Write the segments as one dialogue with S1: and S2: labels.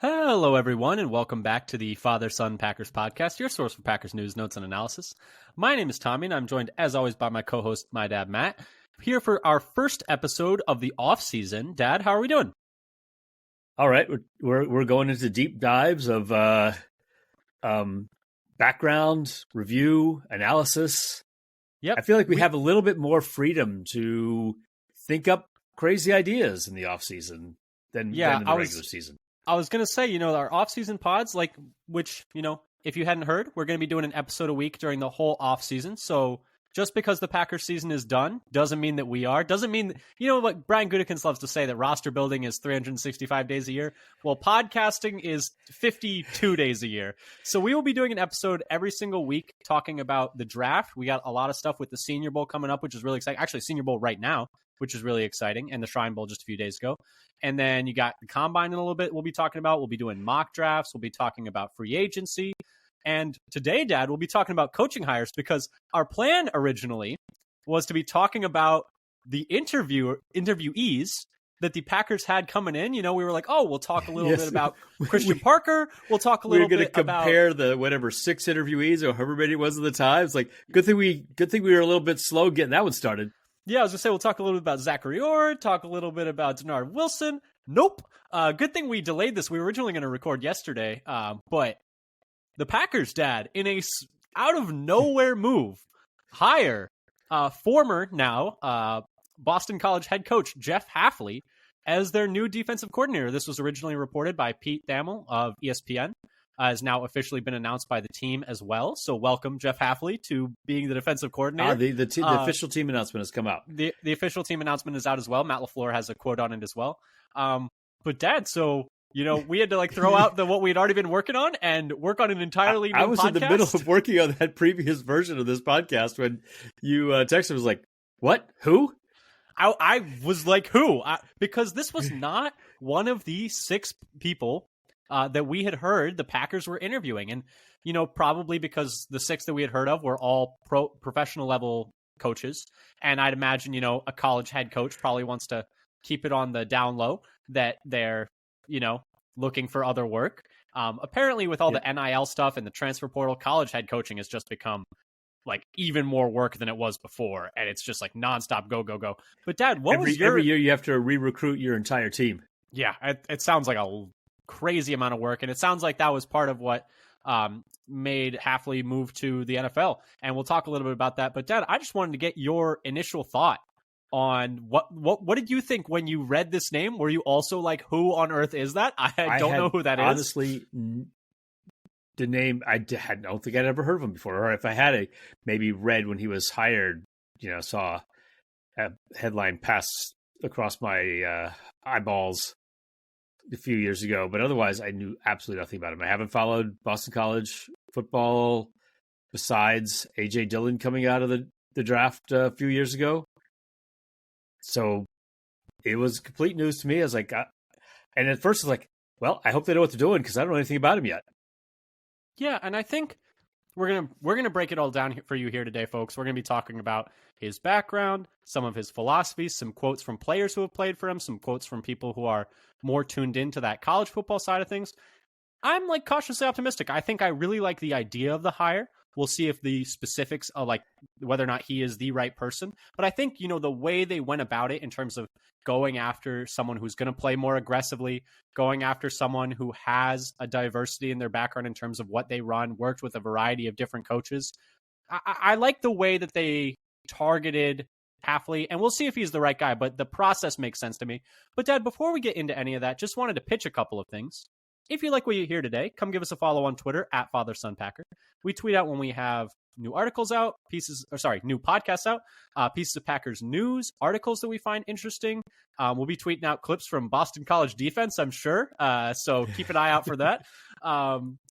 S1: Hello, everyone, and welcome back to the Father-Son Packers podcast, your source for Packers news, notes, and analysis. My name is Tommy, and I'm joined, as always, by my co-host, my dad, Matt, here for our first episode of the off-season. Dad, how are we doing?
S2: All right, we're going into deep dives of background, review, analysis.
S1: Yep.
S2: I feel like we have a little bit more freedom to think up crazy ideas in the off-season than in the regular season.
S1: I was going to say, our off-season pods, which, if you hadn't heard, we're going to be doing an episode a week during the whole off-season. So just because the Packers season is done doesn't mean that we are. Doesn't mean, what Brian Gutekunst loves to say, that roster building is 365 days a year. Well, podcasting is 52 days a year. So we will be doing an episode every single week talking about the draft. We got a lot of stuff with the Senior Bowl coming up, which is really exciting. Actually, Senior Bowl right now, which is really exciting, and the Shrine Bowl just a few days ago. And then you got the Combine in a little bit we'll be talking about. We'll be doing mock drafts. We'll be talking about free agency. And today, Dad, we'll be talking about coaching hires because our plan originally was to be talking about the interviewees that the Packers had coming in. We were like, we'll talk a little bit about Christian Parker. We'll talk a little bit about...
S2: We're going to compare the whatever 6 interviewees or however many it was at the time. It's like, good thing we were a little bit slow getting that one started.
S1: Yeah, I was going to say, we'll talk a little bit about Zachary Orr, talk a little bit about Denard Wilson. Nope. Good thing we delayed this. We were originally going to record yesterday, but the Packers, Dad, in a out-of-nowhere move, hire former now Boston College head coach Jeff Hafley as their new defensive coordinator. This was originally reported by Pete Thamel of ESPN. Has now officially been announced by the team as well. So welcome, Jeff Hafley, to being the defensive coordinator.
S2: The official team announcement has come out.
S1: The official team announcement is out as well. Matt LaFleur has a quote on it as well. But Dad, so we had to throw out what we had already been working on and work on an entirely new podcast.
S2: I was in the middle of working on that previous version of this podcast when you texted. Was like, what? Who?
S1: I was like, who? Because this was not one of the 6 people that we had heard the Packers were interviewing. And, probably because the 6 that we had heard of were all professional level coaches. And I'd imagine, a college head coach probably wants to keep it on the down low that they're, looking for other work. Apparently with all the NIL stuff and the transfer portal, college head coaching has just become even more work than it was before. And it's just nonstop go, go, go. But Dad, every
S2: year you have to re-recruit your entire team.
S1: Yeah, it sounds like a crazy amount of work, and it sounds like that was part of what made Hafley move to the NFL, and we'll talk a little bit about that. But Dad, I just wanted to get your initial thought on what did you think when you read this name? Were you also like, who on earth is that? I don't know who that is.
S2: Honestly, the name I don't think I'd ever heard of him before, or if I had maybe read when he was hired, saw a headline pass across my eyeballs a few years ago, but otherwise I knew absolutely nothing about him. I haven't followed Boston College football besides A.J. Dillon coming out of the draft a few years ago. So it was complete news to me. I was like, and at first I was like, well, I hope they know what they're doing because I don't know anything about him yet.
S1: Yeah, and I think we're gonna break it all down for you here today, folks. We're gonna be talking about his background, some of his philosophies, some quotes from players who have played for him, some quotes from people who are more tuned into that college football side of things. I'm cautiously optimistic. I think I really like the idea of the hire. We'll see if the specifics are whether or not he is the right person. But I think, the way they went about it in terms of going after someone who's going to play more aggressively, going after someone who has a diversity in their background in terms of what they run, worked with a variety of different coaches. I like the way that they targeted Hafley, and we'll see if he's the right guy, but the process makes sense to me. But Dad, before we get into any of that, just wanted to pitch a couple of things. If you like what you hear today, come give us a follow on Twitter at FatherSonPacker. We tweet out when we have new articles out, new podcasts out, pieces of Packers news, articles that we find interesting. We'll be tweeting out clips from Boston College defense, I'm sure. So keep an eye out for that.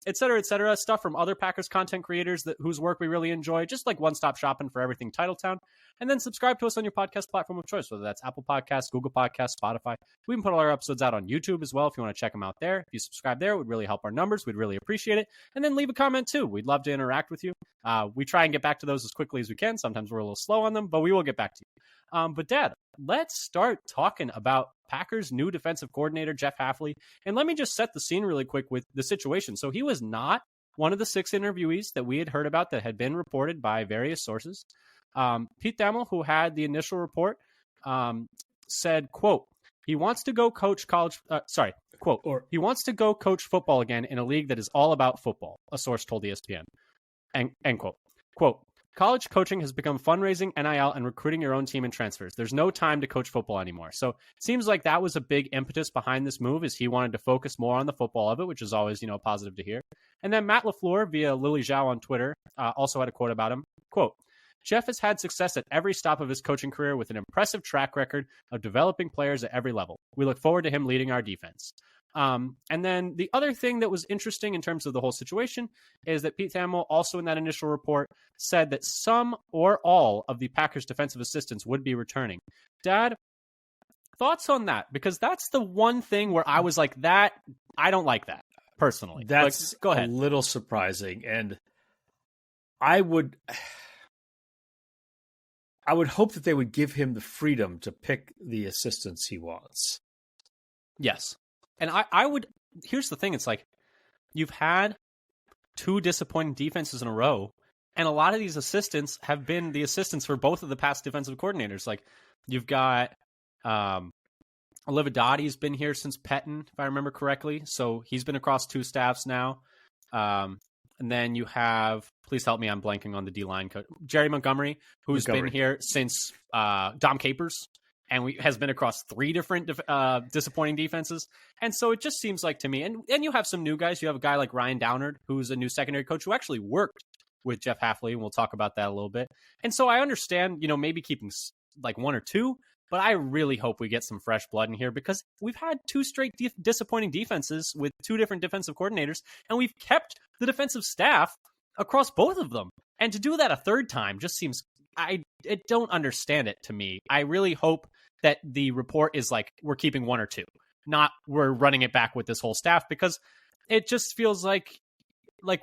S1: Et cetera, stuff from other Packers content creators whose work we really enjoy, just one-stop shopping for everything Titletown. And then subscribe to us on your podcast platform of choice, whether that's Apple Podcasts, Google Podcasts, Spotify. We can put all our episodes out on YouTube as well if you want to check them out there. If you subscribe there, it would really help our numbers. We'd really appreciate it. And then leave a comment too. We'd love to interact with you. We try and get back to those as quickly as we can. Sometimes we're a little slow on them, but we will get back to you. But Dad, let's start talking about Packers' new defensive coordinator, Jeff Hafley. And let me just set the scene really quick with the situation. So he was not one of the 6 interviewees that we had heard about that had been reported by various sources. Pete Thamel, who had the initial report, said, quote, he wants to go coach college, quote, he wants to go coach football again in a league that is all about football, a source told ESPN. End quote. Quote, college coaching has become fundraising, NIL, and recruiting your own team and transfers. There's no time to coach football anymore. So it seems like that was a big impetus behind this move, is he wanted to focus more on the football of it, which is always, positive to hear. And then Matt LaFleur, via Lily Zhao on Twitter, also had a quote about him. Quote, Jeff has had success at every stop of his coaching career with an impressive track record of developing players at every level. We look forward to him leading our defense. And then the other thing that was interesting in terms of the whole situation is that Pete Thamel also in that initial report said that some or all of the Packers defensive assistants would be returning. Dad, thoughts on that? Because that's the one thing where I was like, that, I don't like that personally.
S2: That's
S1: go ahead.
S2: A little surprising. And I would hope that they would give him the freedom to pick the assistants he wants.
S1: Yes. And I would, here's the thing. It's like, you've had 2 disappointing defenses in a row, and a lot of these assistants have been the assistants for both of the past defensive coordinators. Like, you've got Olividotti's been here since Pettin, if I remember correctly. So he's been across 2 staffs now. And then you have, please help me, I'm blanking on the D-line coach, Jerry Montgomery, who's been here since Dom Capers, and has been across 3 different disappointing defenses. And so it just seems like to me, and you have some new guys. You have a guy like Ryan Downard, who's a new secondary coach who actually worked with Jeff Hafley, and we'll talk about that a little bit. And so I understand, maybe keeping like 1 or 2, but I really hope we get some fresh blood in here, because we've had 2 straight disappointing defenses with 2 different defensive coordinators, and we've kept the defensive staff across both of them. And to do that a 3rd time just seems, I don't understand it to me. I really hope that the report is like, we're keeping 1 or 2, not we're running it back with this whole staff, because it just feels like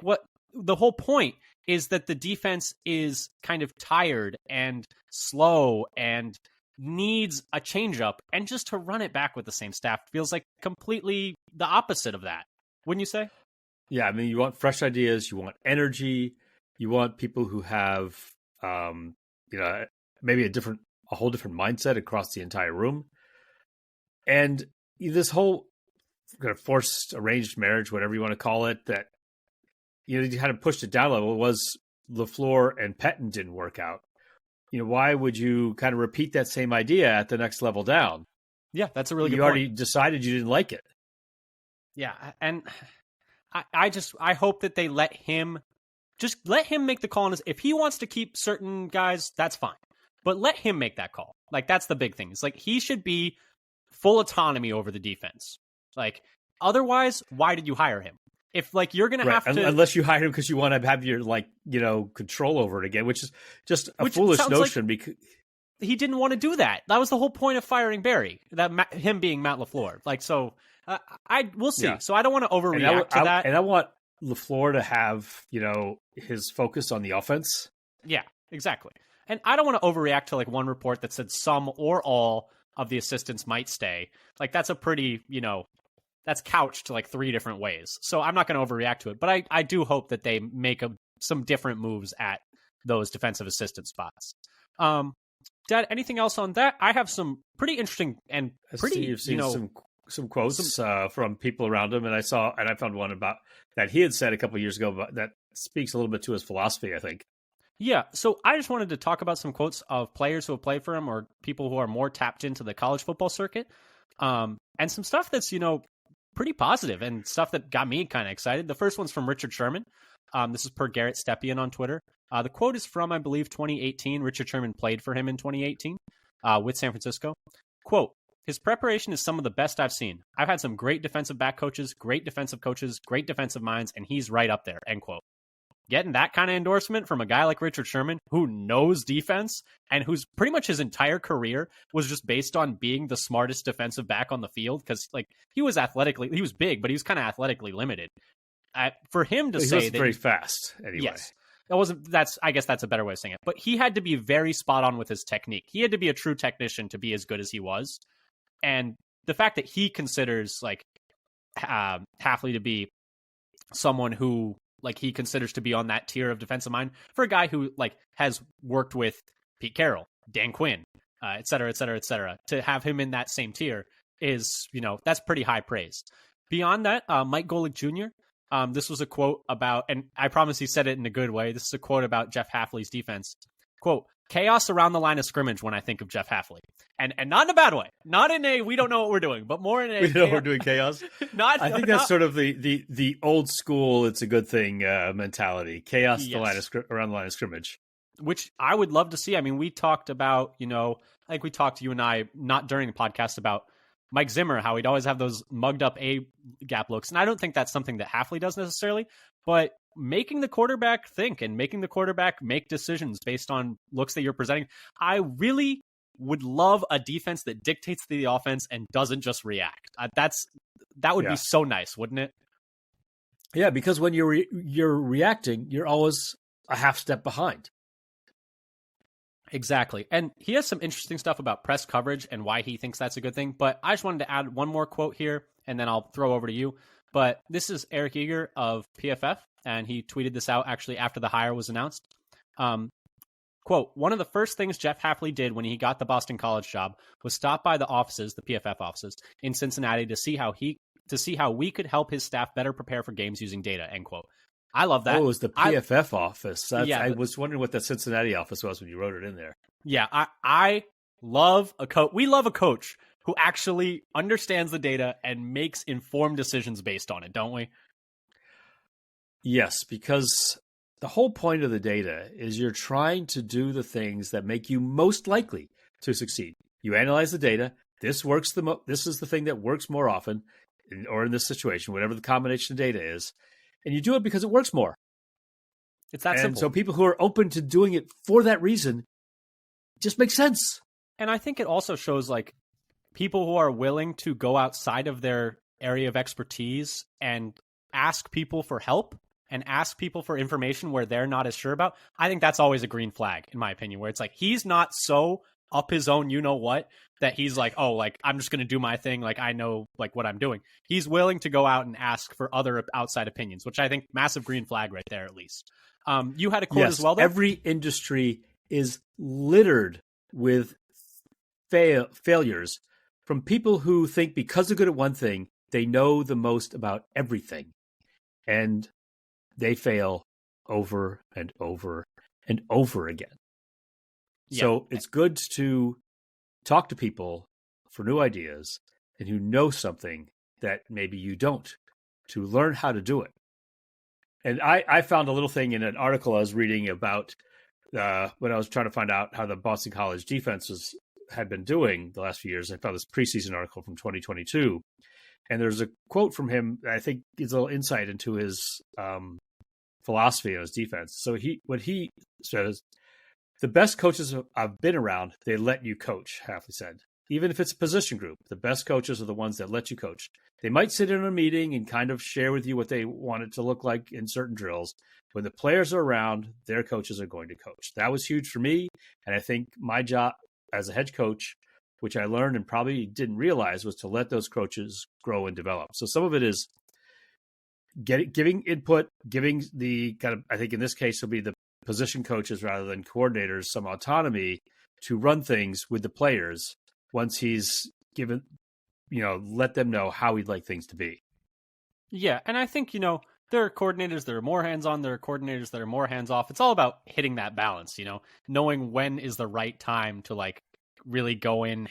S1: what the whole point is, that the defense is kind of tired and slow and needs a changeup, and just to run it back with the same staff feels like completely the opposite of that. Wouldn't you say?
S2: Yeah, I mean, you want fresh ideas, you want energy, you want people who have, maybe a whole different mindset across the entire room. And this whole kind of forced arranged marriage, whatever you want to call it, that, you kind of pushed it down a level, was LaFleur and Pettin didn't work out. Why would you kind of repeat that same idea at the next level down?
S1: Yeah, that's a really good
S2: point. You already decided you didn't like it.
S1: Yeah, and I hope that they let him make the call on this. If he wants to keep certain guys, that's fine. But let him make that call. Like, that's the big thing. It's like, he should be full autonomy over the defense. Like, otherwise, why did you hire him? If, like, you're going to have to...
S2: Unless you hire him because you want to have your, control over it again, which is just a foolish notion.
S1: Like
S2: because
S1: he didn't want to do that. That was the whole point of firing Barry, him being Matt LaFleur. Like, so, we'll see. Yeah. So I don't want to overreact to that.
S2: And I want LaFleur to have, his focus on the offense.
S1: Yeah, exactly. And I don't want to overreact to, like, one report that said some or all of the assistants might stay. Like, that's a pretty, that's couched like 3 different ways. So I'm not going to overreact to it. But I do hope that they make some different moves at those defensive assistant spots. Dad, anything else on that? I have some pretty interesting and pretty,
S2: you've seen some quotes from people around him. And I found one about that he had said a couple of years ago, but that speaks a little bit to his philosophy, I think.
S1: Yeah, so I just wanted to talk about some quotes of players who have played for him, or people who are more tapped into the college football circuit, and some stuff that's, pretty positive and stuff that got me kind of excited. The first one's from Richard Sherman. This is per Garrett Stepien on Twitter. The quote is from, I believe, 2018. Richard Sherman played for him in 2018 with San Francisco. Quote, his preparation is some of the best I've seen. I've had some great defensive back coaches, great defensive coaches, great defensive minds, and he's right up there, end quote. Getting that kind of endorsement from a guy like Richard Sherman, who knows defense and who's pretty much his entire career was just based on being the smartest defensive back on the field, because like he was big, but he was kind of athletically limited. For him to say
S2: he was very fast anyway.
S1: Yes, I guess that's a better way of saying it. But he had to be very spot on with his technique. He had to be a true technician to be as good as he was. And the fact that he considers like Hafley to be someone who like he considers to be on that tier of defensive mind for a guy who like has worked with Pete Carroll, Dan Quinn, et cetera, et cetera, et cetera. To have him in that same tier is, that's pretty high praise. Beyond that, Mike Golick Jr., this was a quote about, and I promise he said it in a good way. This is a quote about Jeff Hafley's defense. Quote, chaos around the line of scrimmage when I think of Jeff Hafley. And not in a bad way. Not in a, we don't know what we're doing, but more in a...
S2: We know we're doing chaos. I think that's sort of the old school, it's a good thing mentality. Chaos yes. Around the line of scrimmage.
S1: Which I would love to see. I mean, we talked about, I think we talked to you and I, not during the podcast, about Mike Zimmer, how he'd always have those mugged up A-gap looks. And I don't think that's something that Hafley does necessarily, but making the quarterback think and making the quarterback make decisions based on looks that you're presenting. I really would love a defense that dictates the offense and doesn't just react. That would be so nice, wouldn't it?
S2: Yeah, because when you're reacting, you're always a half step behind.
S1: Exactly. And he has some interesting stuff about press coverage and why he thinks that's a good thing. But I just wanted to add one more quote here, and then I'll throw over to you. But this is Eric Eager of PFF, and he tweeted this out actually after the hire was announced. Quote, one of the first things Jeff Hafley did when he got the Boston College job was stop by the offices, the PFF offices, in Cincinnati to see how we could help his staff better prepare for games using data, end quote. I love that.
S2: Oh, it was the PFF office. I was wondering what that Cincinnati office was when you wrote it in there.
S1: Yeah, I love a coach. We love a coach who actually understands the data and makes informed decisions based on it, don't we?
S2: Yes, because the whole point of the data is you're trying to do the things that make you most likely to succeed. You analyze the data. This works this is the thing that works more often, or in this situation, whatever the combination of data is, and you do it because it works more.
S1: It's that simple.
S2: And so people who are open to doing it for that reason just makes sense.
S1: And I think it also shows like people who are willing to go outside of their area of expertise and ask people for help and ask people for information where they're not as sure about. I think that's always a green flag, in my opinion, where it's like he's not so up his own you-know-what that he's like, oh, like, I'm just going to do my thing. Like, I know like what I'm doing. He's willing to go out and ask for other outside opinions, which I think massive green flag right there, at least. You had a quote as well, though?
S2: Every industry is littered with failures from people who think because they're good at one thing, they know the most about everything. And they fail over and over and over again. Yeah. So it's good to talk to people for new ideas and who know something that maybe you don't, to learn how to do it. And I found a little thing in an article I was reading about when I was trying to find out how the Boston College defenses had been doing the last few years. I found this preseason article from 2022. And there's a quote from him that I think gives a little insight into his philosophy on his defense. So what he says, the best coaches I've been around, they let you coach, Hafley said. Even if it's a position group, the best coaches are the ones that let you coach. They might sit in a meeting and kind of share with you what they want it to look like in certain drills. When the players are around, their coaches are going to coach. That was huge for me. And I think my job as a head coach, which I learned and probably didn't realize, was to let those coaches grow and develop. So some of it is giving input, giving the kind of, I think in this case, it'll be the position coaches rather than coordinators, some autonomy to run things with the players once he's given, let them know how he'd like things to be.
S1: Yeah. And I think, there are coordinators that are more hands-on, there are coordinators that are more hands-off. It's all about hitting that balance, knowing when is the right time to like really go in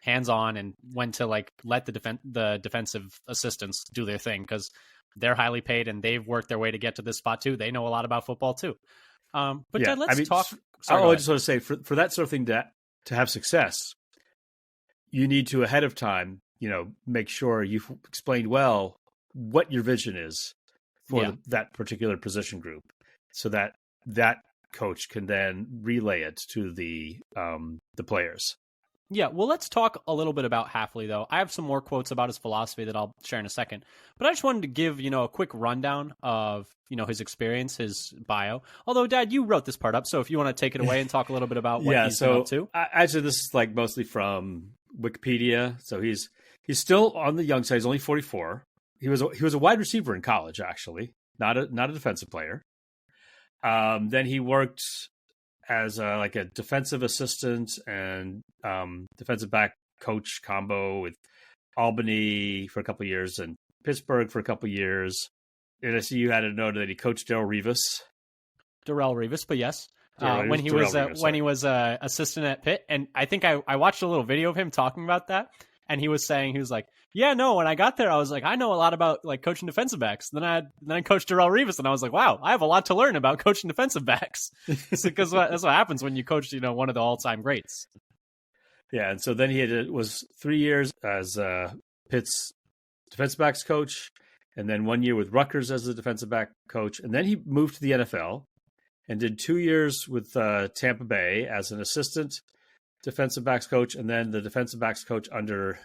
S1: hands-on and when to like let the defensive assistants do their thing, because they're highly paid and they've worked their way to get to this spot too. They know a lot about football too. But yeah, Dad, let's talk.
S2: I just want to say for that sort of thing to have success, you need to ahead of time, make sure you've explained well what your vision is for that particular position group, so that coach can then relay it to the players.
S1: Yeah, well, let's talk a little bit about Hafley, though. I have some more quotes about his philosophy that I'll share in a second. But I just wanted to give, a quick rundown of, his experience, his bio. Although, Dad, you wrote this part up, so if you want to take it away and talk a little bit about what he's been up to.
S2: Actually, this is like mostly from Wikipedia. So he's still on the young side. He's only 44. He was a wide receiver in college, actually, not a defensive player. Then he worked as a defensive assistant and defensive back coach combo with Albany for a couple of years and Pittsburgh for a couple of years. And I see you had a note that he coached Darrelle Revis,
S1: but yes. When he was assistant at Pitt, and I think I watched a little video of him talking about that, and he was like, yeah, no, when I got there, I was like, I know a lot about like coaching defensive backs. Then I coached Darrelle Revis, and I was like, wow, I have a lot to learn about coaching defensive backs, because that's what happens when you coach, one of the all-time greats.
S2: Yeah, and so then he was 3 years as Pitt's defensive backs coach, and then 1 year with Rutgers as the defensive back coach, and then he moved to the NFL and did 2 years with Tampa Bay as an assistant defensive backs coach, and then the defensive backs coach under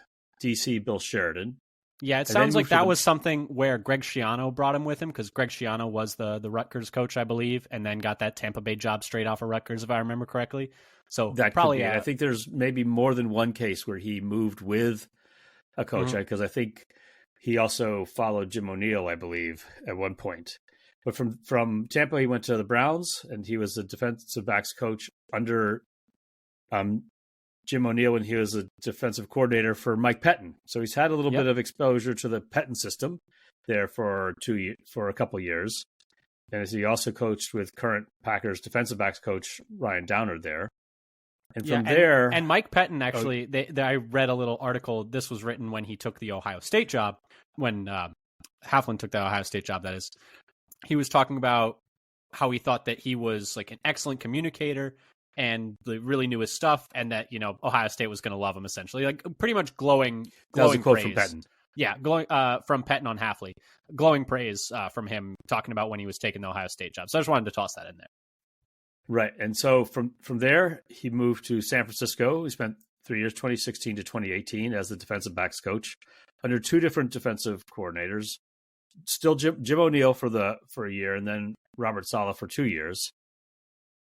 S2: DC Bill Sheridan.
S1: Yeah, it sounds like that was something where Greg Schiano brought him with him, because Greg Schiano was the Rutgers coach, I believe, and then got that Tampa Bay job straight off of Rutgers, if I remember correctly. So
S2: that
S1: probably,
S2: I think there's maybe more than one case where he moved with a coach, because I think he also followed Jim O'Neill, I believe, at one point. But from Tampa, he went to the Browns, and he was the defensive backs coach under Jim O'Neill when he was a defensive coordinator for Mike Pettin. So he's had a little bit of exposure to the Pettin system there for a couple of years. And he also coached with current Packers defensive backs coach Ryan Downer there. And from there...
S1: And Mike Pettin, actually, I read a little article. This was written when he took the Ohio State job, when Hafley took the Ohio State job, that is. He was talking about how he thought that he was like an excellent communicator and really knew his stuff, and that, Ohio State was going to love him, essentially. Like, pretty much glowing
S2: that was a quote
S1: praise
S2: from Pettin.
S1: Yeah, glowing from Pettin on Hafley. Glowing praise from him, talking about when he was taking the Ohio State job. So I just wanted to toss that in there.
S2: Right. And so from there, he moved to San Francisco. He spent 3 years, 2016 to 2018, as the defensive backs coach under two different defensive coordinators. Still Jim O'Neill for a year, and then Robert Saleh for 2 years.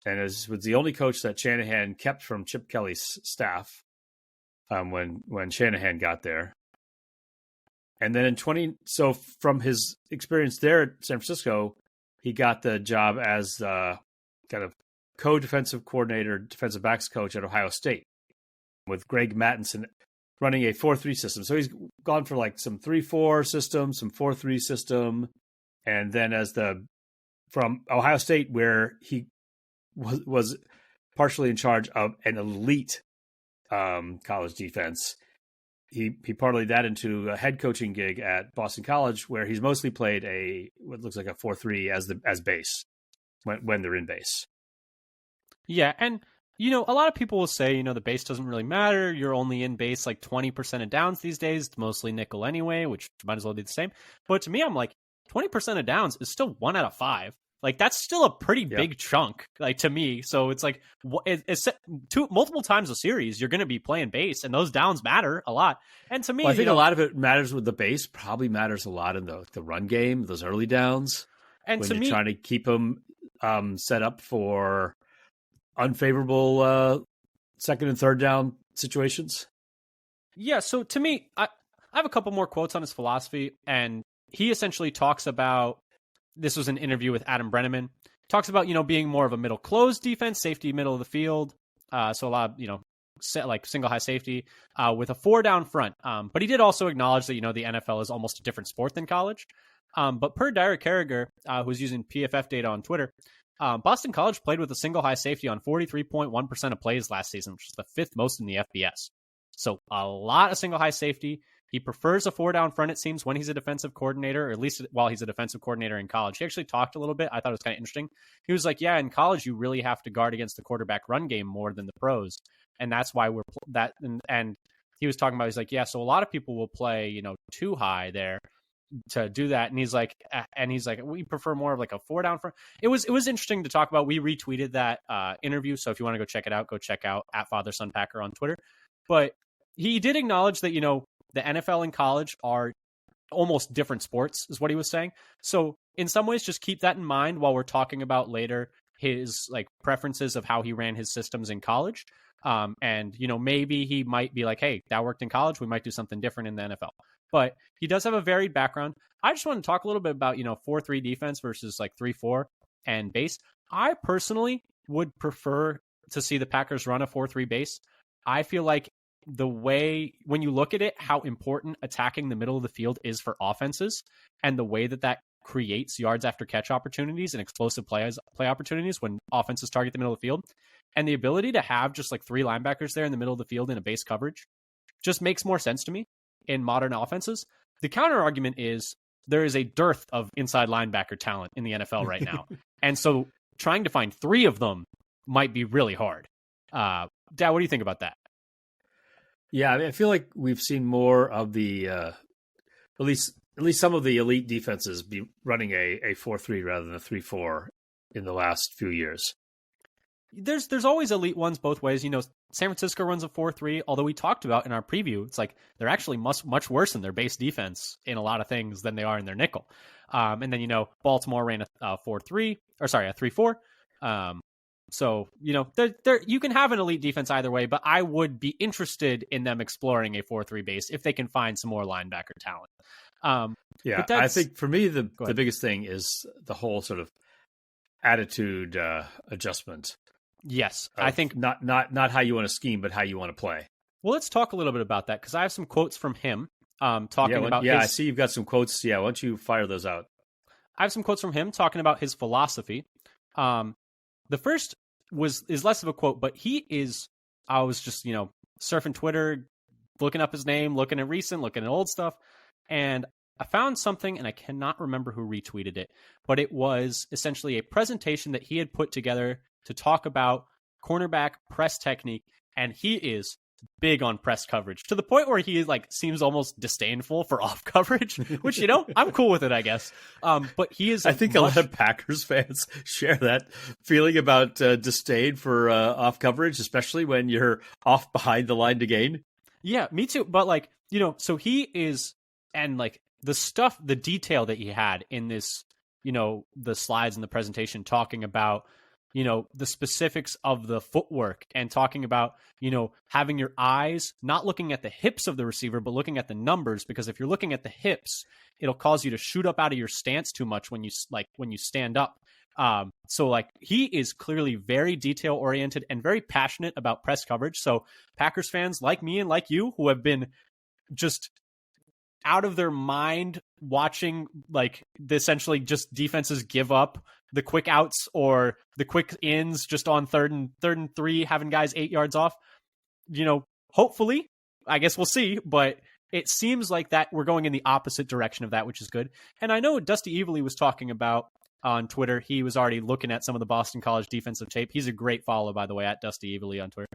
S2: And was the only coach that Shanahan kept from Chip Kelly's staff when Shanahan got there. And then so from his experience there at San Francisco, he got the job as kind of co-defensive coordinator, defensive backs coach at Ohio State, with Greg Mattinson running a 4-3 system. So he's gone for like some 3-4 system, some 4-3 system, and then from Ohio State, where he was partially in charge of an elite college defense. He parlayed that into a head coaching gig at Boston College, where he's mostly played what looks like a 4-3 as base when they're in base.
S1: Yeah, and a lot of people will say, the base doesn't really matter. You're only in base like 20% of downs these days. It's mostly nickel anyway, which might as well be the same. But to me, I'm like, 20% of downs is still 1 out of 5. Like, that's still a pretty big chunk, like, to me. So it's like, it's multiple times a series, you're going to be playing base, and those downs matter a lot. And to me,
S2: I think a lot of it matters with the base. Probably matters a lot in the run game, those early downs, and when you're trying to keep them set up for unfavorable second and third down situations.
S1: Yeah. So to me, I have a couple more quotes on his philosophy, and he essentially talks about. This was an interview with Adam Brenneman. Talks about, being more of a middle closed defense, safety middle of the field. So a lot of, like single high safety with a 4 down front. But he did also acknowledge that, the NFL is almost a different sport than college. But per Derek Carragher, who's using PFF data on Twitter, Boston College played with a single high safety on 43.1% of plays last season, which is the 5th most in the FBS. So a lot of single high safety. He prefers a 4 down front, it seems, when he's a defensive coordinator, or at least while he's a defensive coordinator in college. He actually talked a little bit. I thought it was kind of interesting. He was like, yeah, in college, you really have to guard against the quarterback run game more than the pros. And that's why and he was talking about, he's like, yeah, so a lot of people will play, too high there to do that. And he's like, we prefer more of like a 4 down front. It was interesting to talk about. We retweeted that interview. So if you want to go check it out, go check out @FatherSonPacker on Twitter. But he did acknowledge that, the NFL and college are almost different sports, is what he was saying. So in some ways, just keep that in mind while we're talking about later his like preferences of how he ran his systems in college. And maybe he might be like, hey, that worked in college, we might do something different in the NFL. But he does have a varied background. I just want to talk a little bit about 4-3 defense versus like 3-4 and base. I personally would prefer to see the Packers run a 4-3 base. I feel like the way, when you look at it, how important attacking the middle of the field is for offenses, and the way that creates yards after catch opportunities and explosive play opportunities when offenses target the middle of the field, and the ability to have just like 3 linebackers there in the middle of the field in a base coverage just makes more sense to me in modern offenses. The counter argument is there is a dearth of inside linebacker talent in the NFL right now. And so trying to find 3 of them might be really hard. Dad, what do you think about that?
S2: Yeah, I mean, I feel like we've seen more of the at least some of the elite defenses be running a 4-3 rather than a 3-4 in the last few years.
S1: There's always elite ones both ways. San Francisco runs a 4-3, although we talked about in our preview, it's like they're actually much worse in their base defense in a lot of things than they are in their nickel. And then, Baltimore ran a 4-3, or sorry, a 3-4. So, you can have an elite defense either way, but I would be interested in them exploring a 4-3 base if they can find some more linebacker talent.
S2: Yeah, I think for me, the biggest thing is the whole sort of attitude adjustment.
S1: Yes, I think
S2: not how you want to scheme, but how you want to play.
S1: Well, let's talk a little bit about that, because I have some quotes from him talking about.
S2: Yeah, I see you've got some quotes. Yeah, why don't you fire those out?
S1: I have some quotes from him talking about his philosophy. The first is less of a quote, but I was just surfing Twitter, looking up his name, looking at recent, looking at old stuff, and I found something, and I cannot remember who retweeted it, but it was essentially a presentation that he had put together to talk about cornerback press technique, and he is big on press coverage to the point where he seems almost disdainful for off coverage, which I'm cool with it, I guess. But he is.
S2: I think a lot of Packers fans share that feeling about disdain for off coverage, especially when you're off behind the line to gain.
S1: Yeah, me too. But so he is, and the detail that he had in this, the slides in the presentation talking about, the specifics of the footwork, and talking about, having your eyes not looking at the hips of the receiver, but looking at the numbers, because if you're looking at the hips, it'll cause you to shoot up out of your stance too much when you stand up. So he is clearly very detail oriented and very passionate about press coverage. So Packers fans like me and like you, who have been just out of their mind watching essentially just defenses give up the quick outs or the quick ins just on third and 3, having guys 8 yards off, hopefully, I guess we'll see, but it seems like that we're going in the opposite direction of that, which is good. And I know Dusty Evely was talking about on Twitter, he was already looking at some of the Boston College defensive tape. He's a great follow, by the way, at Dusty Evely on Twitter.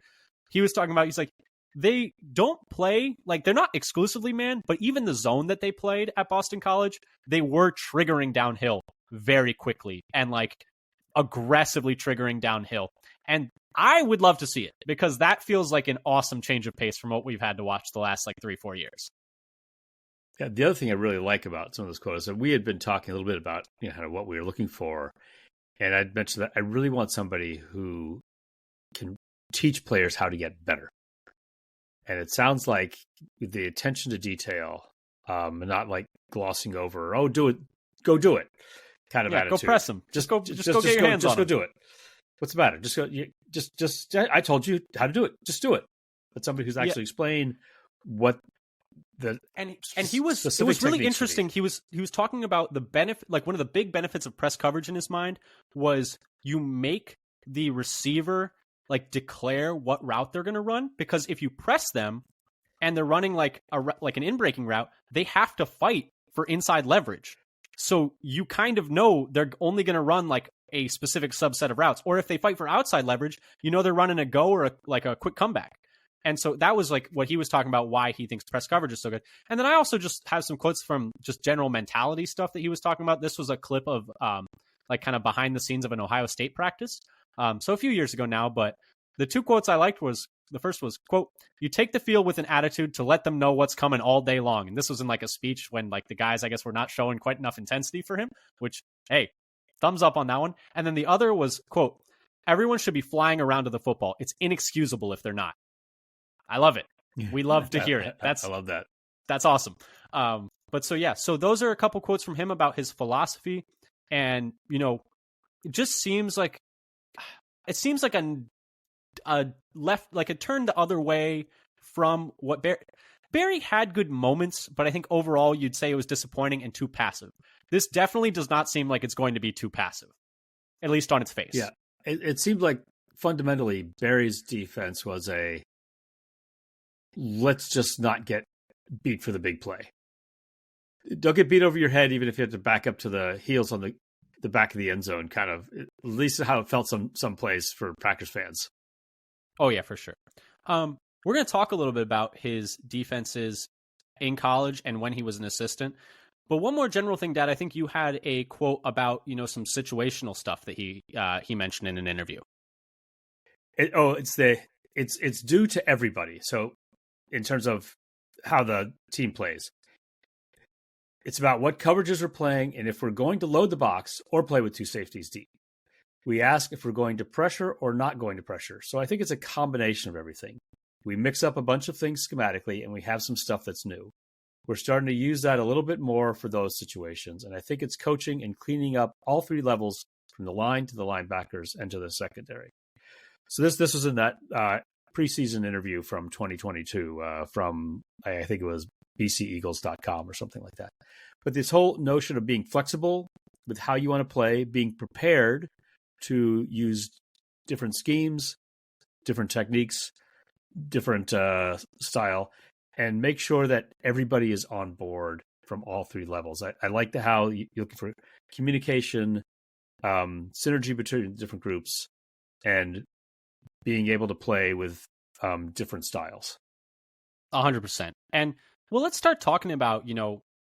S1: He was talking about, he's like, they don't play, they're not exclusively man, but even the zone that they played at Boston College, they were triggering downhill very quickly and aggressively triggering downhill. And I would love to see it, because that feels like an awesome change of pace from what we've had to watch the last 3-4 years.
S2: Yeah, the other thing I really like about some of those quotes, and we had been talking a little bit about kind of what we were looking for, and I'd mentioned that I really want somebody who can teach players how to get better. And it sounds like the attention to detail, and not glossing over, oh, do it, go do it, kind of attitude.
S1: Go press them. Just go get your hands on them.
S2: Just go do it. What's the matter? Just go. Just. I told you how to do it. Just do it. But somebody who's actually explained what the
S1: and he was. It was really interesting. He was talking about the benefit. One of the big benefits of press coverage in his mind was you make the receiver declare what route they're going to run, because if you press them and they're running an in-breaking route, they have to fight for inside leverage. So you kind of know they're only going to run a specific subset of routes, or if they fight for outside leverage, they're running a go or a quick comeback. And so that was what he was talking about, why he thinks press coverage is so good. And then I also just have some quotes from just general mentality stuff that he was talking about. This was a clip of kind of behind the scenes of an Ohio State practice. So a few years ago now, but the 2 quotes I liked was, the first was, quote, "You take the field with an attitude to let them know what's coming all day long." And this was in a speech when the guys, I guess, were not showing quite enough intensity for him, which, hey, thumbs up on that one. And then the other was, quote, everyone should be flying around to the football. It's inexcusable if they're not. I love it. We love to hear it.
S2: I love that.
S1: That's awesome. But so those are a couple quotes from him about his philosophy. And, it just seems like a left, like a turn the other way from what Barry had good moments, but I think overall you'd say it was disappointing and too passive. This definitely does not seem like it's going to be too passive, at least on its face.
S2: Yeah. It seemed like fundamentally Barry's defense was let's just not get beat for the big play. Don't get beat over your head, even if you have to back up to the heels on the back of the end zone, kind of, at least how it felt some plays for Packers fans.
S1: Oh, yeah, for sure. We're going to talk a little bit about his defenses in college and when he was an assistant. But one more general thing, Dad, I think you had a quote about, some situational stuff that he mentioned in an interview.
S2: It's due to everybody. So in terms of how the team plays, it's about what coverages we're playing and if we're going to load the box or play with two safeties deep. We ask if we're going to pressure or not going to pressure. So I think it's a combination of everything. We mix up a bunch of things schematically and we have some stuff that's new. We're starting to use that a little bit more for those situations. And I think it's coaching and cleaning up all three levels from the line to the linebackers and to the secondary. So this was in that preseason interview from 2022 from, I think it was bceagles.com or something like that. But this whole notion of being flexible with how you want to play, being prepared to use different schemes, different techniques, different style, and make sure that everybody is on board from all three levels. I like how you're looking for communication, synergy between different groups, and being able to play with different styles.
S1: 100%. And well, let's start talking about,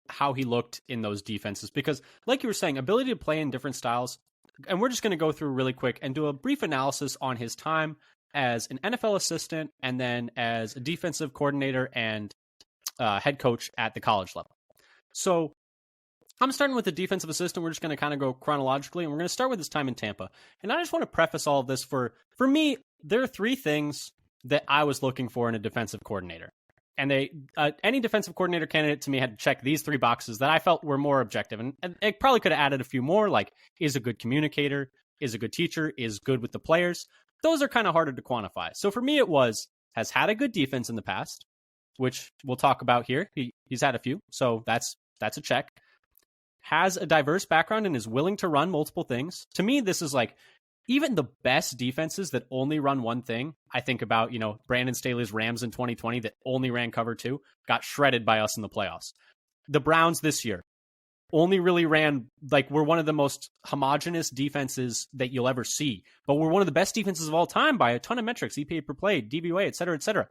S1: how he looked in those defenses, because like you were saying, ability to play in different styles. And we're just going to go through really quick and do a brief analysis on his time as an NFL assistant and then as a defensive coordinator and head coach at the college level. So I'm starting with the defensive assistant. We're just going to kind of go chronologically, and we're going to start with his time in Tampa. And I just want to preface all of this for me, there are three things that I was looking for in a defensive coordinator. And any defensive coordinator candidate to me had to check these three boxes that I felt were more objective. And it probably could have added a few more, like is a good communicator, is a good teacher, is good with the players. Those are kind of harder to quantify. So for me, it has had a good defense in the past, which we'll talk about here. He's had a few, so that's a check. Has a diverse background and is willing to run multiple things. To me, this is like even the best defenses that only run one thing. I think about, Brandon Staley's Rams in 2020 that only ran cover two, got shredded by us in the playoffs. The Browns this year only really ran, we're one of the most homogenous defenses that you'll ever see, but we're one of the best defenses of all time by a ton of metrics, EPA per play, DVOA, et cetera, et cetera.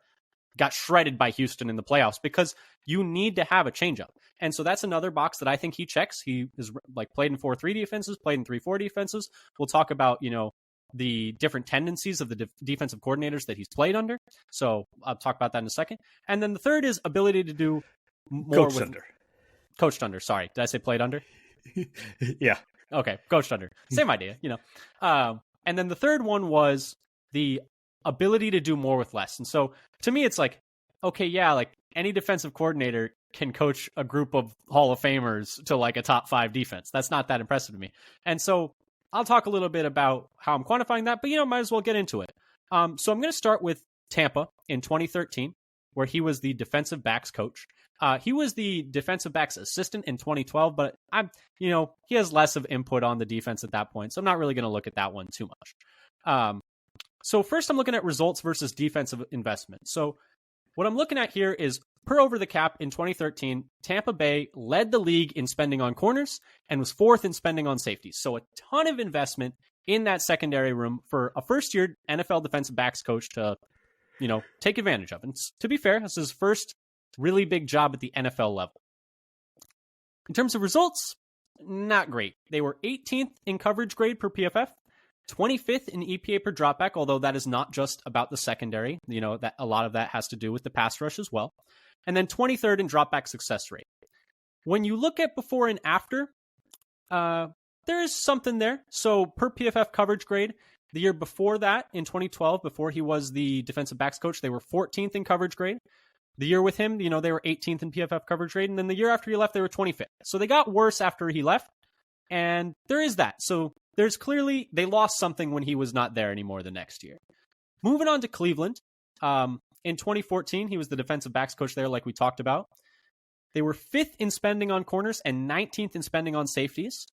S1: Got shredded by Houston in the playoffs because you need to have a changeup. And so that's another box that I think he checks. He is played in 4-3 defenses, played in 3-4 defenses. We'll talk about, the different tendencies of the defensive coordinators that he's played under. So I'll talk about that in a second. And then the third is ability to do more coached under. Sorry. Did I say played under?
S2: Yeah.
S1: Okay. Coached under. Same idea, and then the third one was the ability to do more with less. And so to me, it's okay, yeah, any defensive coordinator can coach a group of Hall of Famers to a top 5 defense. That's not that impressive to me. And so I'll talk a little bit about how I'm quantifying that, but might as well get into it. So I'm going to start with Tampa in 2013, where he was the defensive backs coach. He was the defensive backs assistant in 2012, but he has less of input on the defense at that point. So I'm not really going to look at that one too much. So first I'm looking at results versus defensive investment. So what I'm looking at here is per over the cap in 2013, Tampa Bay led the league in spending on corners and was 4th in spending on safeties. So a ton of investment in that secondary room for a first-year NFL defensive backs coach to, take advantage of. And to be fair, this is his first really big job at the NFL level. In terms of results, not great. They were 18th in coverage grade per PFF, 25th in EPA per dropback, although that is not just about the secondary. That a lot of that has to do with the pass rush as well. And then 23rd in dropback success rate. When you look at before and after, there is something there. So per PFF coverage grade, the year before that, in 2012, before he was the defensive backs coach, they were 14th in coverage grade. The year with him, they were 18th in PFF coverage grade. And then the year after he left, they were 25th. So they got worse after he left. And there is that. So there's clearly, they lost something when he was not there anymore the next year. Moving on to Cleveland. In 2014, he was the defensive backs coach there, like we talked about. They were 5th in spending on corners and 19th in spending on safeties.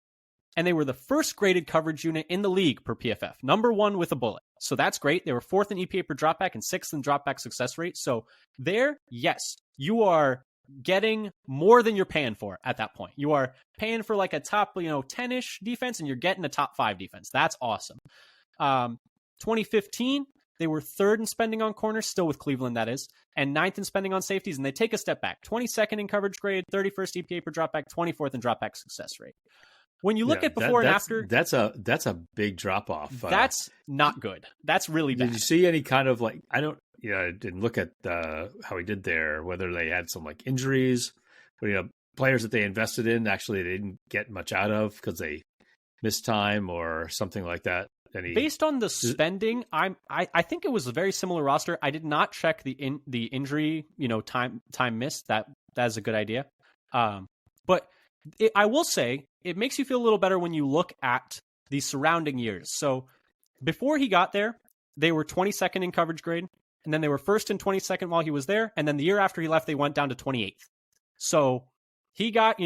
S1: And they were the first graded coverage unit in the league per PFF, number 1 with a bullet. So that's great. They were 4th in EPA per dropback and 6th in dropback success rate. So there, yes, you are getting more than you're paying for at that point. You are paying for like a top, 10-ish defense, and you're getting a top 5 defense. That's awesome. 2015, they were 3rd in spending on corners, still with Cleveland, that is, and 9th in spending on safeties, and they take a step back. 22nd in coverage grade, 31st EPA per dropback, 24th in dropback success rate. When you look at before and after,
S2: that's a big drop off.
S1: That's not good. That's really bad.
S2: Did you see any kind of like, I didn't look at how he did there, whether they had some like injuries, or, players that they invested in, actually they didn't get much out of because they missed time or something like that.
S1: Based on the spending, I think it was a very similar roster. I did not check the injury, time missed. That's a good idea. But I will say it makes you feel a little better when you look at the surrounding years. So before he got there, they were 22nd in coverage grade, and then they were 1st and 22nd while he was there, and then the year after he left, they went down to 28th. So he got,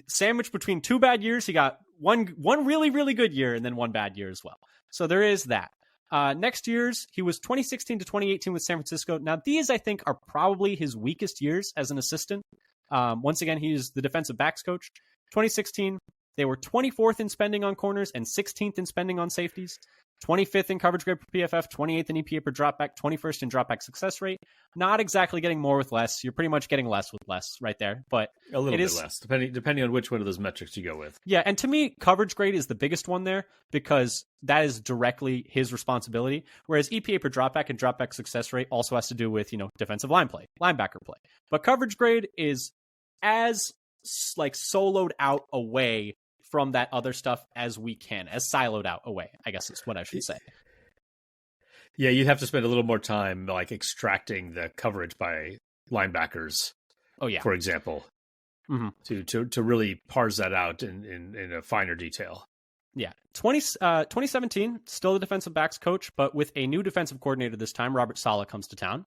S1: sandwiched between 2 bad years. He got one really, really good year and then 1 bad year as well. So there is that. Next year's, he was 2016 to 2018 with San Francisco. Now, these, I think, are probably his weakest years as an assistant. Once again, he's the defensive backs coach. 2016, they were 24th in spending on corners and 16th in spending on safeties. 25th in coverage grade per PFF, 28th in EPA per dropback, 21st in dropback success rate. Not exactly getting more with less. You're pretty much getting less with less right there, but
S2: a little bit less, depending on which one of those metrics you go with.
S1: Yeah, and to me, coverage grade is the biggest one there because that is directly his responsibility. Whereas EPA per dropback and dropback success rate also has to do with defensive line play, linebacker play. But coverage grade is as like soloed out away from that other stuff as we can, as siloed out away, I guess is what I should say.
S2: Yeah, you'd have to spend a little more time like extracting the coverage by linebackers.
S1: Oh yeah,
S2: for example, to really parse that out in a finer detail.
S1: Yeah, 2017, still the defensive backs coach, but with a new defensive coordinator this time. Robert Saleh comes to town.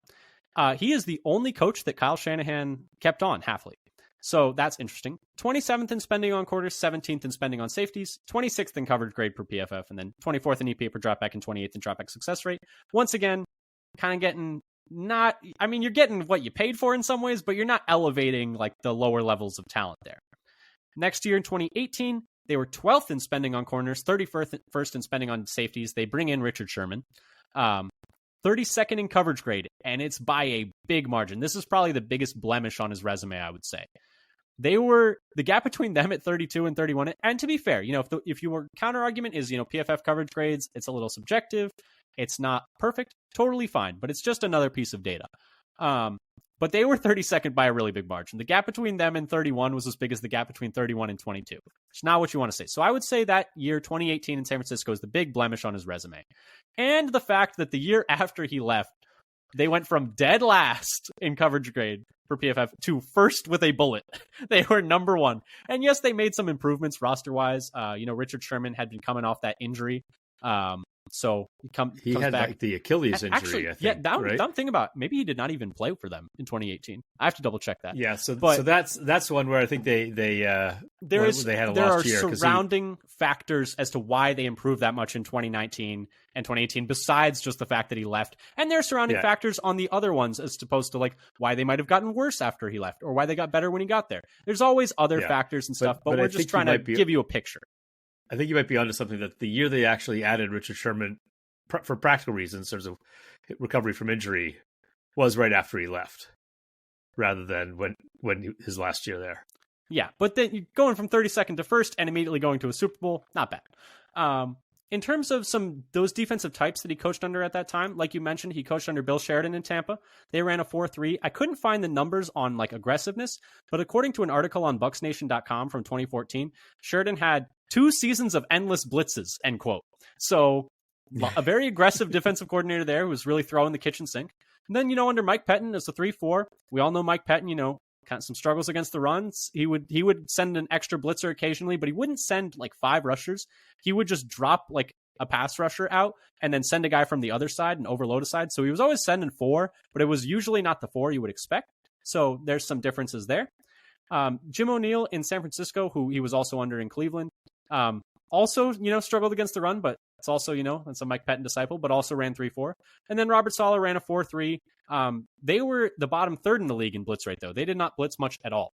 S1: He is the only coach that Kyle Shanahan kept on, Hafley. So that's interesting. 27th in spending on corners, 17th in spending on safeties, 26th in coverage grade per PFF, and then 24th in EPA per dropback and 28th in dropback success rate. Once again, kind of getting you're getting what you paid for in some ways, but you're not elevating like the lower levels of talent there. Next year in 2018, they were 12th in spending on corners, 31st in spending on safeties. They bring in Richard Sherman. 32nd in coverage grade, and it's by a big margin. This is probably the biggest blemish on his resume, I would say. The gap between them at 32 and 31, and to be fair, if your counter argument is, PFF coverage grades, it's a little subjective, it's not perfect, totally fine, but it's just another piece of data. But they were 32nd by a really big margin. The gap between them and 31 was as big as the gap between 31 and 22. It's not what you want to say. So I would say that year 2018 in San Francisco is the big blemish on his resume. And the fact that the year after he left, they went from dead last in coverage grade for PFF to first with a bullet. They were number 1. And yes, they made some improvements roster-wise. Richard Sherman had been coming off that injury. So he
S2: had
S1: back.
S2: Like the Achilles injury,
S1: Actually,
S2: I think.
S1: Yeah,
S2: right?
S1: dumb thing about maybe he did not even play for them in 2018. I have to double check that.
S2: Yeah, so that's one where I think they had a lost year.
S1: There are surrounding factors as to why they improved that much in 2019 and 2018, besides just the fact that he left. And there are surrounding factors on the other ones as opposed to like why they might have gotten worse after he left or why they got better when he got there. There's always other factors and stuff, but we're just trying to give you a picture.
S2: I think you might be onto something that the year they actually added Richard Sherman for practical reasons, in terms of recovery from injury, was right after he left, rather than when his last year there.
S1: Yeah, but then going from 32nd to first and immediately going to a Super Bowl, not bad. In terms of those defensive types that he coached under at that time, like you mentioned, he coached under Bill Sheridan in Tampa. They ran a 4-3. I couldn't find the numbers on like aggressiveness, but according to an article on BucksNation.com from 2014, Sheridan had 2 seasons of endless blitzes, end quote. So a very aggressive defensive coordinator there who was really throwing the kitchen sink. And then, under Mike Pettin as the 3-4, we all know Mike Pettin, kind of some struggles against the runs. He would send an extra blitzer occasionally, but he wouldn't send like 5 rushers. He would just drop like a pass rusher out and then send a guy from the other side and overload a side. So he was always sending 4, but it was usually not the 4 you would expect. So there's some differences there. Jim O'Neill in San Francisco, who he was also under in Cleveland, also, struggled against the run, but it's also, it's a Mike Pettin disciple, but also ran 3-4. And then Robert Saleh ran a 4-3. They were the bottom 3rd in the league in blitz rate, though. They did not blitz much at all.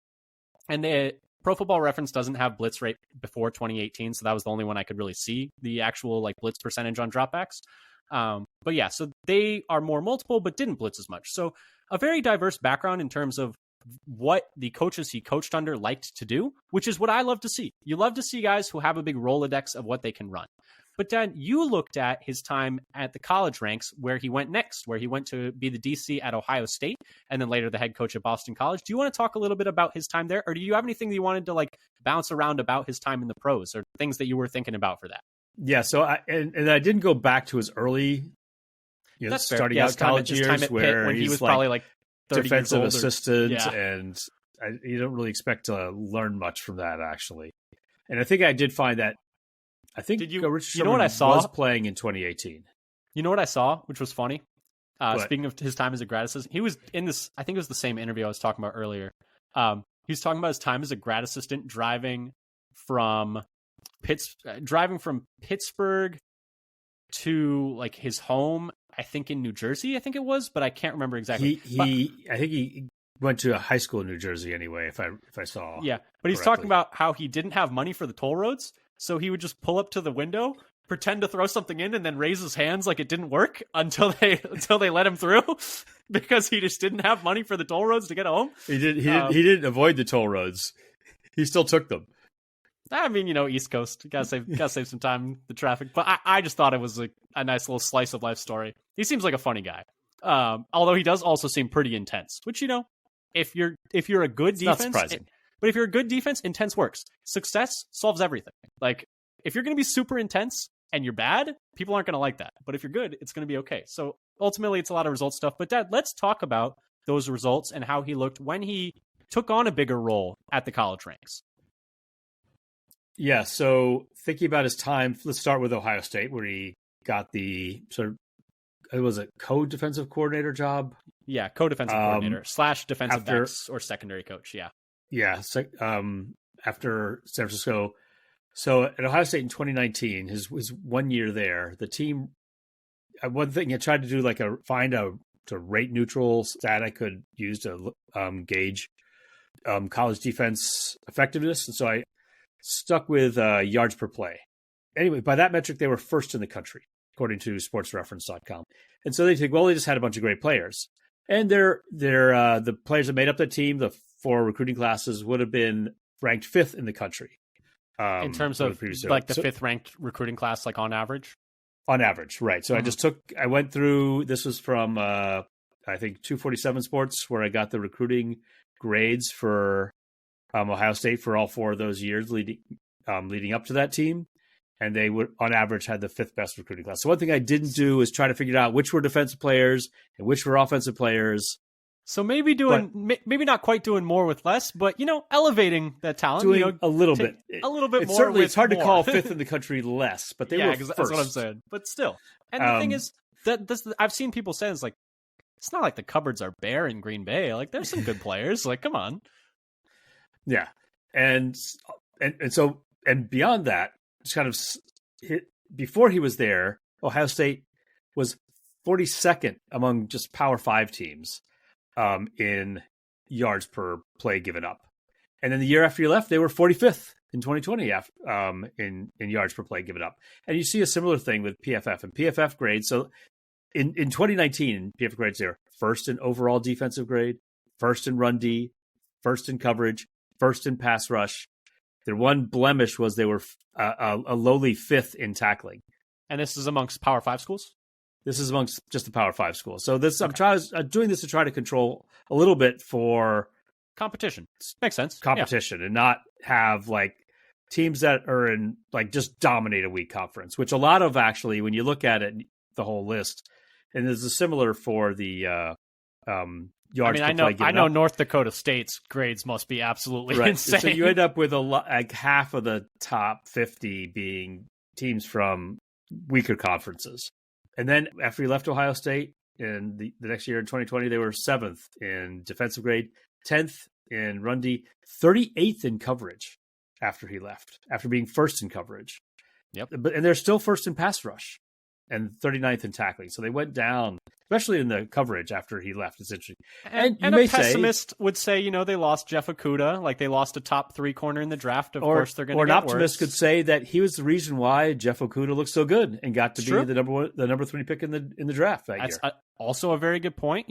S1: And the Pro Football Reference doesn't have blitz rate before 2018, so that was the only one I could really see the actual like blitz percentage on dropbacks. But yeah, so they are more multiple, but didn't blitz as much. So a very diverse background in terms of what the coaches he coached under liked to do, which is what I love to see. You love to see guys who have a big Rolodex of what they can run. But Dan, you looked at his time at the college ranks where he went next, where he went to be the DC at Ohio State and then later the head coach at Boston College. Do you want to talk a little bit about his time there, or do you have anything that you wanted to like bounce around about his time in the pros or things that you were thinking about for that?
S2: Yeah, so I didn't go back to his early, starting out college years where
S1: when he was probably like 30
S2: defensive
S1: years old
S2: assistant, and you don't really expect to learn much from that actually. And I think I did find that. I think
S1: Richard
S2: Sherman
S1: you know what I saw?
S2: was playing in 2018.
S1: You know what I saw, which was funny? Speaking of his time as a grad assistant, he was in this, I think it was the same interview I was talking about earlier. He was talking about his time as a grad assistant driving from Pittsburgh to like his home, I think in New Jersey, I think it was, but I can't remember exactly.
S2: I think he went to a high school in New Jersey anyway, if I saw.
S1: Yeah, but he's talking about how he didn't have money for the toll roads, so he would just pull up to the window, pretend to throw something in, and then raise his hands like it didn't work until they let him through, because he just didn't have money for the toll roads to get home.
S2: He didn't avoid the toll roads. He still took them.
S1: I mean, East Coast, gotta save some time in the traffic. But I just thought it was a nice little slice of life story. He seems like a funny guy, although he does also seem pretty intense. Which if you're a good defense,
S2: not surprising.
S1: But if you're a good defense, intense works. Success solves everything. Like, if you're going to be super intense and you're bad, people aren't going to like that. But if you're good, it's going to be okay. So ultimately, it's a lot of result stuff. But Dad, let's talk about those results and how he looked when he took on a bigger role at the college ranks.
S2: Yeah, so thinking about his time, let's start with Ohio State, where he got the it was a co-defensive coordinator job.
S1: Yeah, co-defensive coordinator / defensive backs or secondary coach. Yeah.
S2: Yeah, after San Francisco. So at Ohio State in 2019, his 1 year there, the team, one thing I tried to do find a rate neutral stat I could use to gauge college defense effectiveness. And so I stuck with yards per play. Anyway, by that metric, they were first in the country, according to sportsreference.com. And so they think, well, they just had a bunch of great players. And they're the players that made up the team, the 4 recruiting classes, would have been ranked 5th in the country.
S1: In terms of like the 5th ranked recruiting class, like on average?
S2: On average, right. So I went through, this was from, I think 247 Sports, where I got the recruiting grades for Ohio State for all 4 of those years leading up to that team. And they would, on average, had the 5th best recruiting class. So one thing I didn't do is try to figure out which were defensive players and which were offensive players.
S1: So maybe maybe not quite doing more with less, but elevating that talent,
S2: doing a little bit
S1: more.
S2: Certainly, it's hard to call 5th in the country less, but they were first.
S1: That's what I'm saying. But still, and the thing is that I've seen people say it's not like the cupboards are bare in Green Bay. Like, there's some good players. Like, come on.
S2: Yeah, and so beyond that, it's kind of before he was there, Ohio State was 42nd among just Power 5 teams. In yards per play given up. And then the year after he left, they were 45th in 2020 in yards per play given up. And you see a similar thing with PFF and PFF grades. So in 2019, PFF grades, they were first in overall defensive grade, first in run D, first in coverage, first in pass rush. Their one blemish was they were a lowly 5th in tackling.
S1: And this is amongst Power 5 schools?
S2: This is amongst just the Power 5 schools. So I'm doing this to try to control a little bit for
S1: competition. Makes sense.
S2: Competition, and not have teams that are in like just dominate a weak conference, which a lot of actually, when you look at it, the whole list, and there's a similar for the yards per play.
S1: I know North Dakota State's grades must be absolutely insane.
S2: So you end up with like half of the top 50 being teams from weaker conferences. And then after he left Ohio State in the next year in 2020, they were 7th in defensive grade, 10th in run D, 38th in coverage after he left, after being first in coverage.
S1: Yep.
S2: And they're still first in pass rush and 39th in tackling. So they went down, especially in the coverage after he left. It's interesting.
S1: And a pessimist would say, they lost Jeff Okudah, like they lost a top 3 corner in the draft. Of course, they're going to get
S2: Or an optimist could say that he was the reason why Jeff Okudah looked so good and got to be the number 3 pick in the draft that year.
S1: Also a very good point.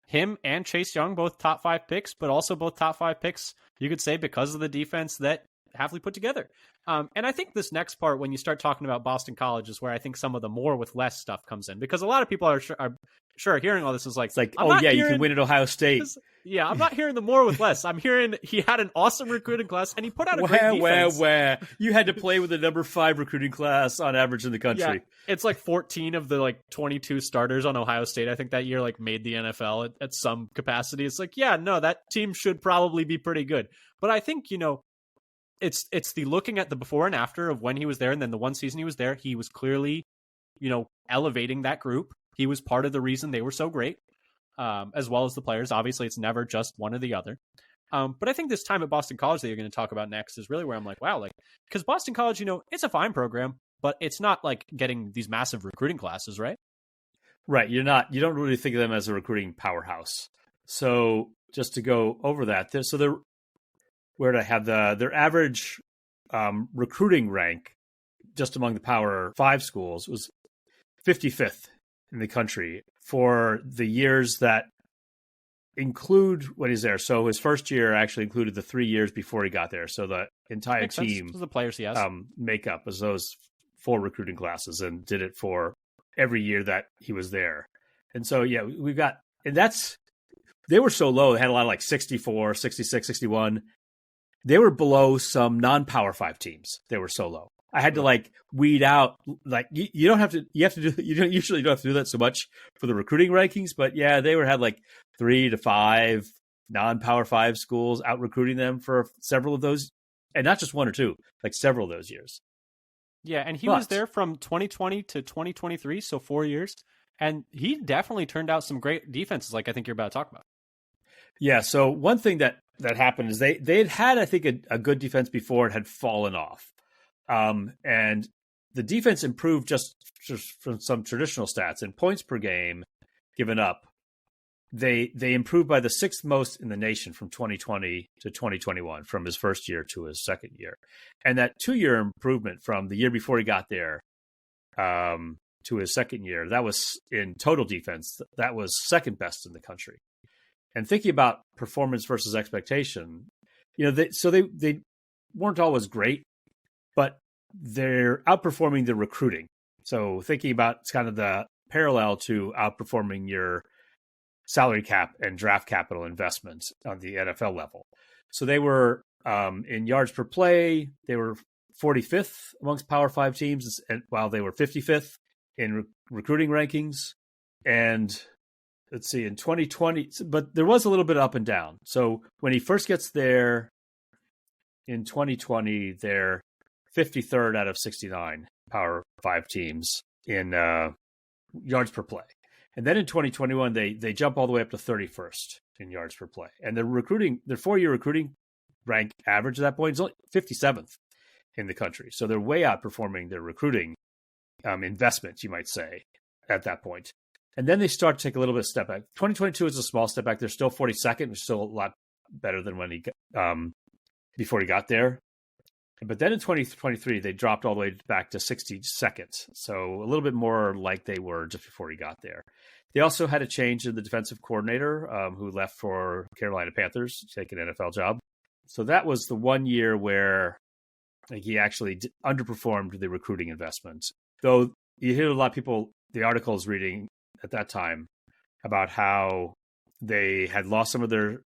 S1: Him and Chase Young, both top 5 picks, but also both top 5 picks, you could say, because of the defense that Hafley put together. And I think this next part, when you start talking about Boston College, is where I think some of the more with less stuff comes in, because a lot of people are sure hearing all this is like,
S2: you can win at Ohio State.
S1: Yeah, I'm not hearing the more with less. I'm hearing he had an awesome recruiting class and he put out a great defense.
S2: You had to play with the number 5 recruiting class on average in the country.
S1: Yeah, it's like 14 of the 22 starters on Ohio State, I think that year made the NFL at some capacity. It's that team should probably be pretty good. But I think, it's the looking at the before and after of when he was there, and then the one season he was there, he was clearly, elevating that group. He was part of the reason they were so great, as well as the players. Obviously, it's never just one or the other. But I think this time at Boston College that you're going to talk about next is really where I'm like, wow, because Boston College, it's a fine program, but it's not getting these massive recruiting classes, right?
S2: Right. You don't really think of them as a recruiting powerhouse. So just to go over that, where to have their average recruiting rank just among the Power 5 schools was 55th in the country for the years that include when he's there. So his first year actually included the 3 years before he got there. So the entire team,
S1: the players he has,
S2: makeup was those 4 recruiting classes, and did it for every year that he was there. And so, we've got, and they were so low. They had a lot of 64, 66, 61. They were below some non-Power 5 teams. They were so low. I had to weed out, you don't have to, you have to do, you don't usually don't have to do that so much for the recruiting rankings, but they had 3 to 5 non-Power 5 schools out recruiting them for several of those, and not just 1 or 2, several of those years.
S1: Yeah. And he was there from 2020 to 2023. So 4 years. And he definitely turned out some great defenses. I think you're about to talk about.
S2: Yeah. So one thing that happened is they had, I think, a good defense before it had fallen off. And the defense improved just from some traditional stats and points per game given up. They improved by the 6th most in the nation from 2020 to 2021, from his first year to his second year. And that 2-year improvement from the year before he got there to his second year, that was in total defense, that was second best in the country. And thinking about performance versus expectation, they weren't always great, but they're outperforming the recruiting. So thinking about kind of the parallel to outperforming your salary cap and draft capital investments on the NFL level. So they were in yards per play, they were 45th amongst Power 5 teams, and while they were 55th in recruiting rankings. And let's see, in 2020, but there was a little bit up and down. So when he first gets there in 2020, they're 53rd out of 69 Power 5 teams in yards per play. And then in 2021, they jump all the way up to 31st in yards per play. And their 4-year recruiting rank average at that point is only 57th in the country. So they're way outperforming their recruiting investment, you might say, at that point. And then they start to take a little bit of step back. 2022 is a small step back. They're still 42nd, which is still a lot better than when before he got there. But then in 2023, they dropped all the way back to 62nd. So a little bit more like they were just before he got there. They also had a change in the defensive coordinator who left for Carolina Panthers to take an NFL job. So that was the 1 year where he actually underperformed the recruiting investments. Though you hear a lot of people, the articles reading at that time about how they had lost some of their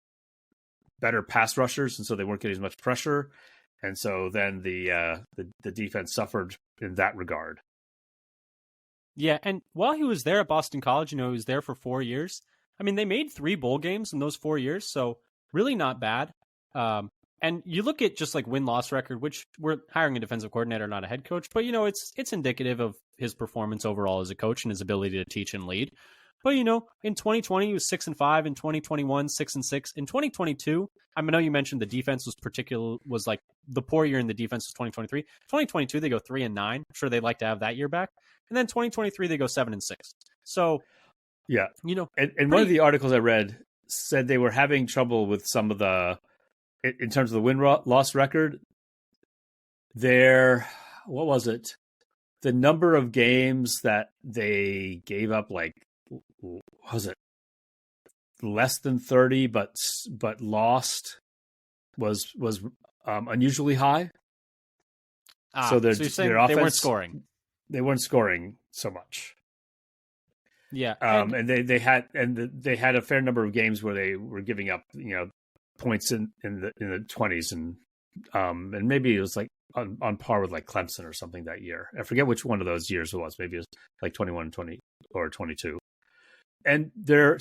S2: better pass rushers, and so they weren't getting as much pressure. And so then the defense suffered in that regard.
S1: Yeah, and while he was there at Boston College, he was there for 4 years. I mean, they made 3 bowl games in those 4 years, so really not bad. And you look at just like win-loss record, which we're hiring a defensive coordinator, not a head coach, but it's indicative of his performance overall as a coach and his ability to teach and lead. But in 2020 he was 6-5, in 2021 6-6, in 2022. I know you mentioned the defense was like the poor year in the defense was 2023. 2022 they go 3-9. I'm sure they'd like to have that year back. And then 2023 they go 7-6. So
S2: yeah, and one of the articles I read said they were having trouble with some of in terms of the win-loss record. What was it? The number of games that they gave up, like, was it less than 30, but lost was unusually high.
S1: So you're saying their offense, they weren't scoring.
S2: They weren't scoring so much.
S1: Yeah,
S2: and they had a fair number of games where they were giving up, points in the 20s, and maybe it was like on par with like Clemson or something that year. I forget which one of those years it was. Maybe it was like 21, 20, or 22. And their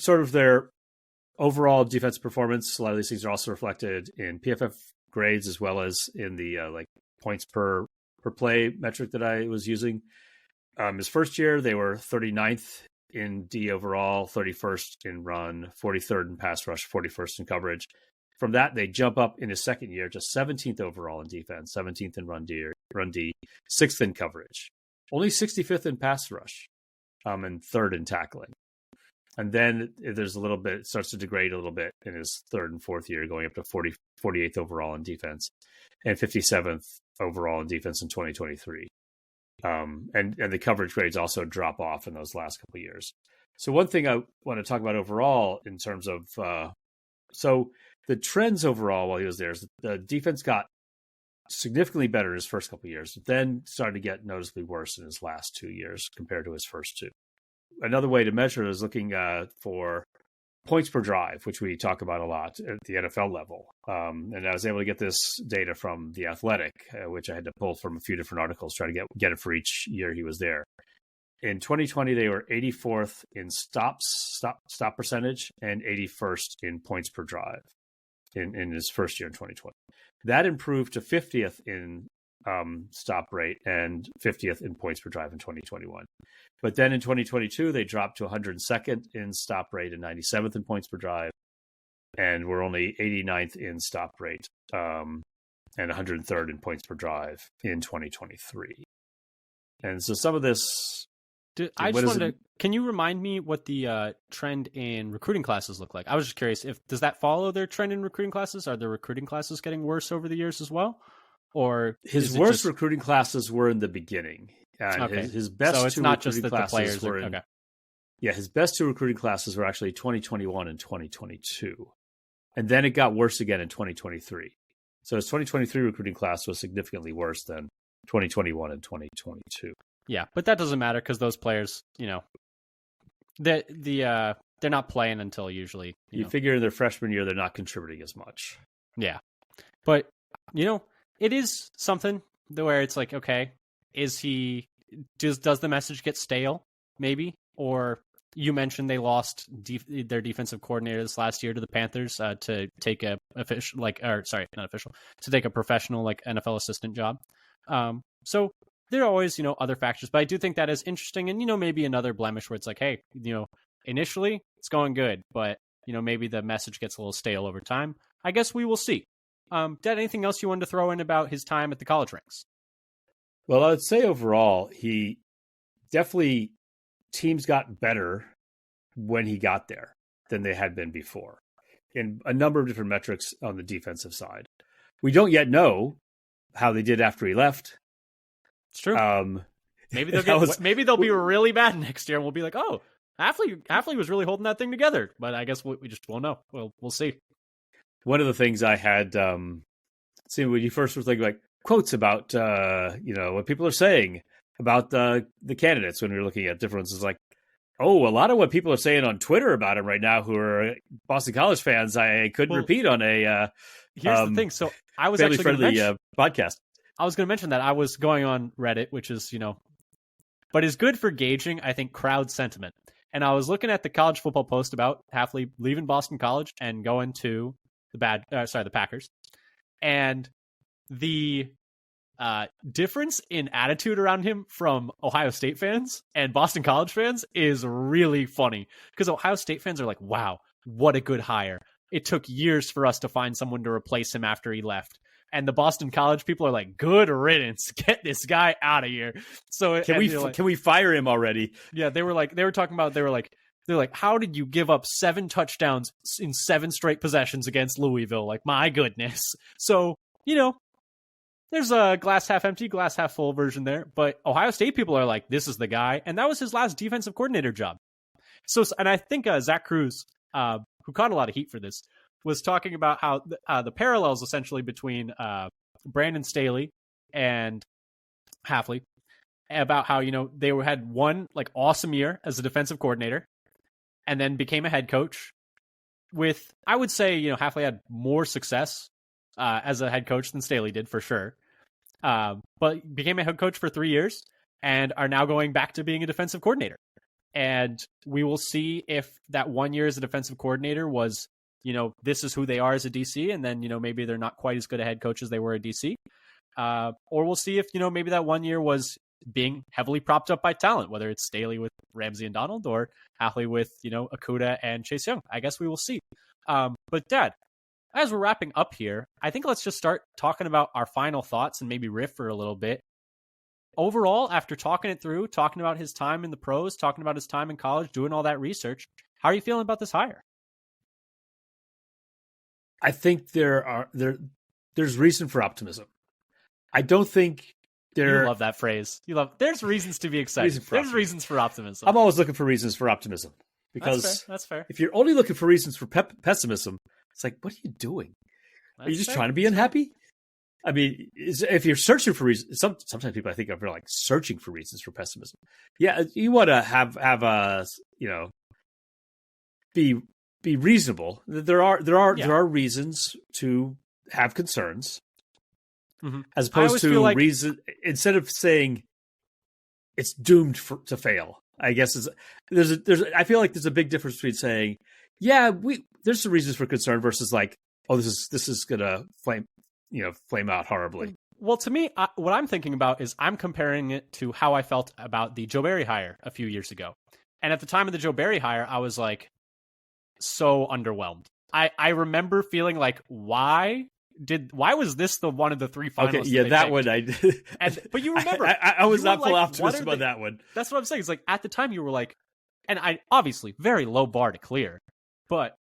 S2: overall defensive performance, a lot of these things are also reflected in PFF grades as well as in the like points per play metric that I was using. His first year, they were 39th in D overall, 31st in run, 43rd in pass rush, 41st in coverage. From that, they jump up in his second year to 17th overall in defense, 17th in run D, 6th in coverage, only 65th in pass rush, and 3rd in tackling. And then there's a little bit, it starts to degrade a little bit in his third and fourth year, going up to 48th overall in defense and 57th overall in defense in 2023. And the coverage grades also drop off in those last couple of years. So one thing I want to talk about overall in terms of, so the trends overall while he was there is the defense got significantly better in his first couple of years, then started to get noticeably worse in his last 2 years compared to his first two. Another way to measure it is looking for points per drive, which we talk about a lot at the NFL level. And I was able to get this data from The Athletic, which I had to pull from a few different articles, try to get it for each year he was there. In 2020, they were 84th in stop percentage and 81st in points per drive in his first year in 2020. That improved to 50th in stop rate and 50th in points per drive in 2021. But then in 2022, they dropped to 102nd in stop rate and 97th in points per drive. And we're only 89th in stop rate and 103rd in points per drive in 2023. And so some of this...
S1: Can you remind me what the trend in recruiting classes look like? I was just curious, does that follow their trend in recruiting classes? Are the recruiting classes getting worse over the years as well? Or
S2: his worst recruiting classes were in the beginning.
S1: Okay.
S2: His best
S1: so it's
S2: two
S1: not just
S2: recruiting
S1: that
S2: classes
S1: the players
S2: were yeah, his best two recruiting classes were actually 2021 and 2022. And then it got worse again in 2023. So his 2023 recruiting class was significantly worse than 2021 and 2022.
S1: Yeah, but that doesn't matter because those players, they're not playing until usually.
S2: You figure in their freshman year, they're not contributing as much.
S1: Yeah. But, it is something where it's like, okay, does the message get stale, maybe? Or you mentioned they lost their defensive coordinator this last year to the Panthers to take to take a professional like NFL assistant job. So there are always, other factors, but I do think that is interesting. And, maybe another blemish where it's like, hey, initially it's going good, but, maybe the message gets a little stale over time. I guess we will see. Dad, anything else you wanted to throw in about his time at the college ranks?
S2: Well, I would say overall, he definitely, teams got better when he got there than they had been before in a number of different metrics on the defensive side. We don't yet know how they did after he left.
S1: It's true. Maybe they'll be really bad next year, and we'll be like, "Oh, Hafley was really holding that thing together." But I guess we just won't know. We'll see.
S2: One of the things I had seen when you first were thinking like quotes about what people are saying about the candidates when we were looking at differences, like, oh, a lot of what people are saying on Twitter about him right now, who are Boston College fans, I couldn't repeat on a.
S1: Here's the thing. So I was
S2: family
S1: actually going to
S2: friendly
S1: mention.
S2: podcast.
S1: I was going to mention that I was going on Reddit, which is but is good for gauging, I think, crowd sentiment. And I was looking at the college football post about Hafley leaving Boston College and going to the Packers, and the difference in attitude around him from Ohio State fans and Boston College fans is really funny, because Ohio State fans are like, wow, what a good hire. It took years for us to find someone to replace him after he left. And the Boston College people are like, good riddance. Get this guy out of here. So
S2: can we fire him already?
S1: Yeah, they were like, how did you give up 7 touchdowns in 7 straight possessions against Louisville? Like, my goodness. So, there's a glass half empty, glass half full version there. But Ohio State people are like, this is the guy. And that was his last defensive coordinator job. So, and I think Zach Cruz, who caught a lot of heat for this, was talking about how the parallels essentially between Brandon Staley and Hafley, about how, they had one like awesome year as a defensive coordinator and then became a head coach with, I would say, Hafley had more success as a head coach than Staley did, for sure. But became a head coach for 3 years and are now going back to being a defensive coordinator. And we will see if that 1 year as a defensive coordinator was, this is who they are as a DC. And then, maybe they're not quite as good a head coach as they were a DC. Or we'll see if, maybe that 1 year was being heavily propped up by talent, whether it's Staley with Ramsey and Donald or Hafley with, Okudah and Chase Young. I guess we will see. But Dad, as we're wrapping up here, I think let's just start talking about our final thoughts and maybe riff for a little bit. Overall, after talking it through, talking about his time in the pros, talking about his time in college, doing all that research, how are you feeling about this hire?
S2: I think there's reason for optimism. I don't think
S1: You love that phrase. There's reasons to be excited. There's reasons for optimism.
S2: I'm always looking for reasons for optimism, because
S1: that's fair.
S2: If you're only looking for reasons for pessimism, it's like, what are you doing? Are you just trying to be unhappy? I mean, if you're searching for reasons, sometimes people I think are like searching for reasons for pessimism. Yeah, you want to have a be reasonable. There are reasons to have concerns, as opposed to reason. Instead of saying it's doomed to fail, I guess I feel like there's a big difference between saying, there's some reasons for concern versus like, oh, this is gonna flame out horribly.
S1: Well, to me, what I'm thinking about is I'm comparing it to how I felt about the Joe Barry hire a few years ago. And at the time of the Joe Barry hire, I was like so underwhelmed. I remember feeling like, why was this the one of the 3 finalists?
S2: Okay, yeah, that one I did.
S1: But you remember,
S2: I was not full optimistic about that one.
S1: That's what I'm saying. It's like at the time you were like, and I obviously very low bar to clear, but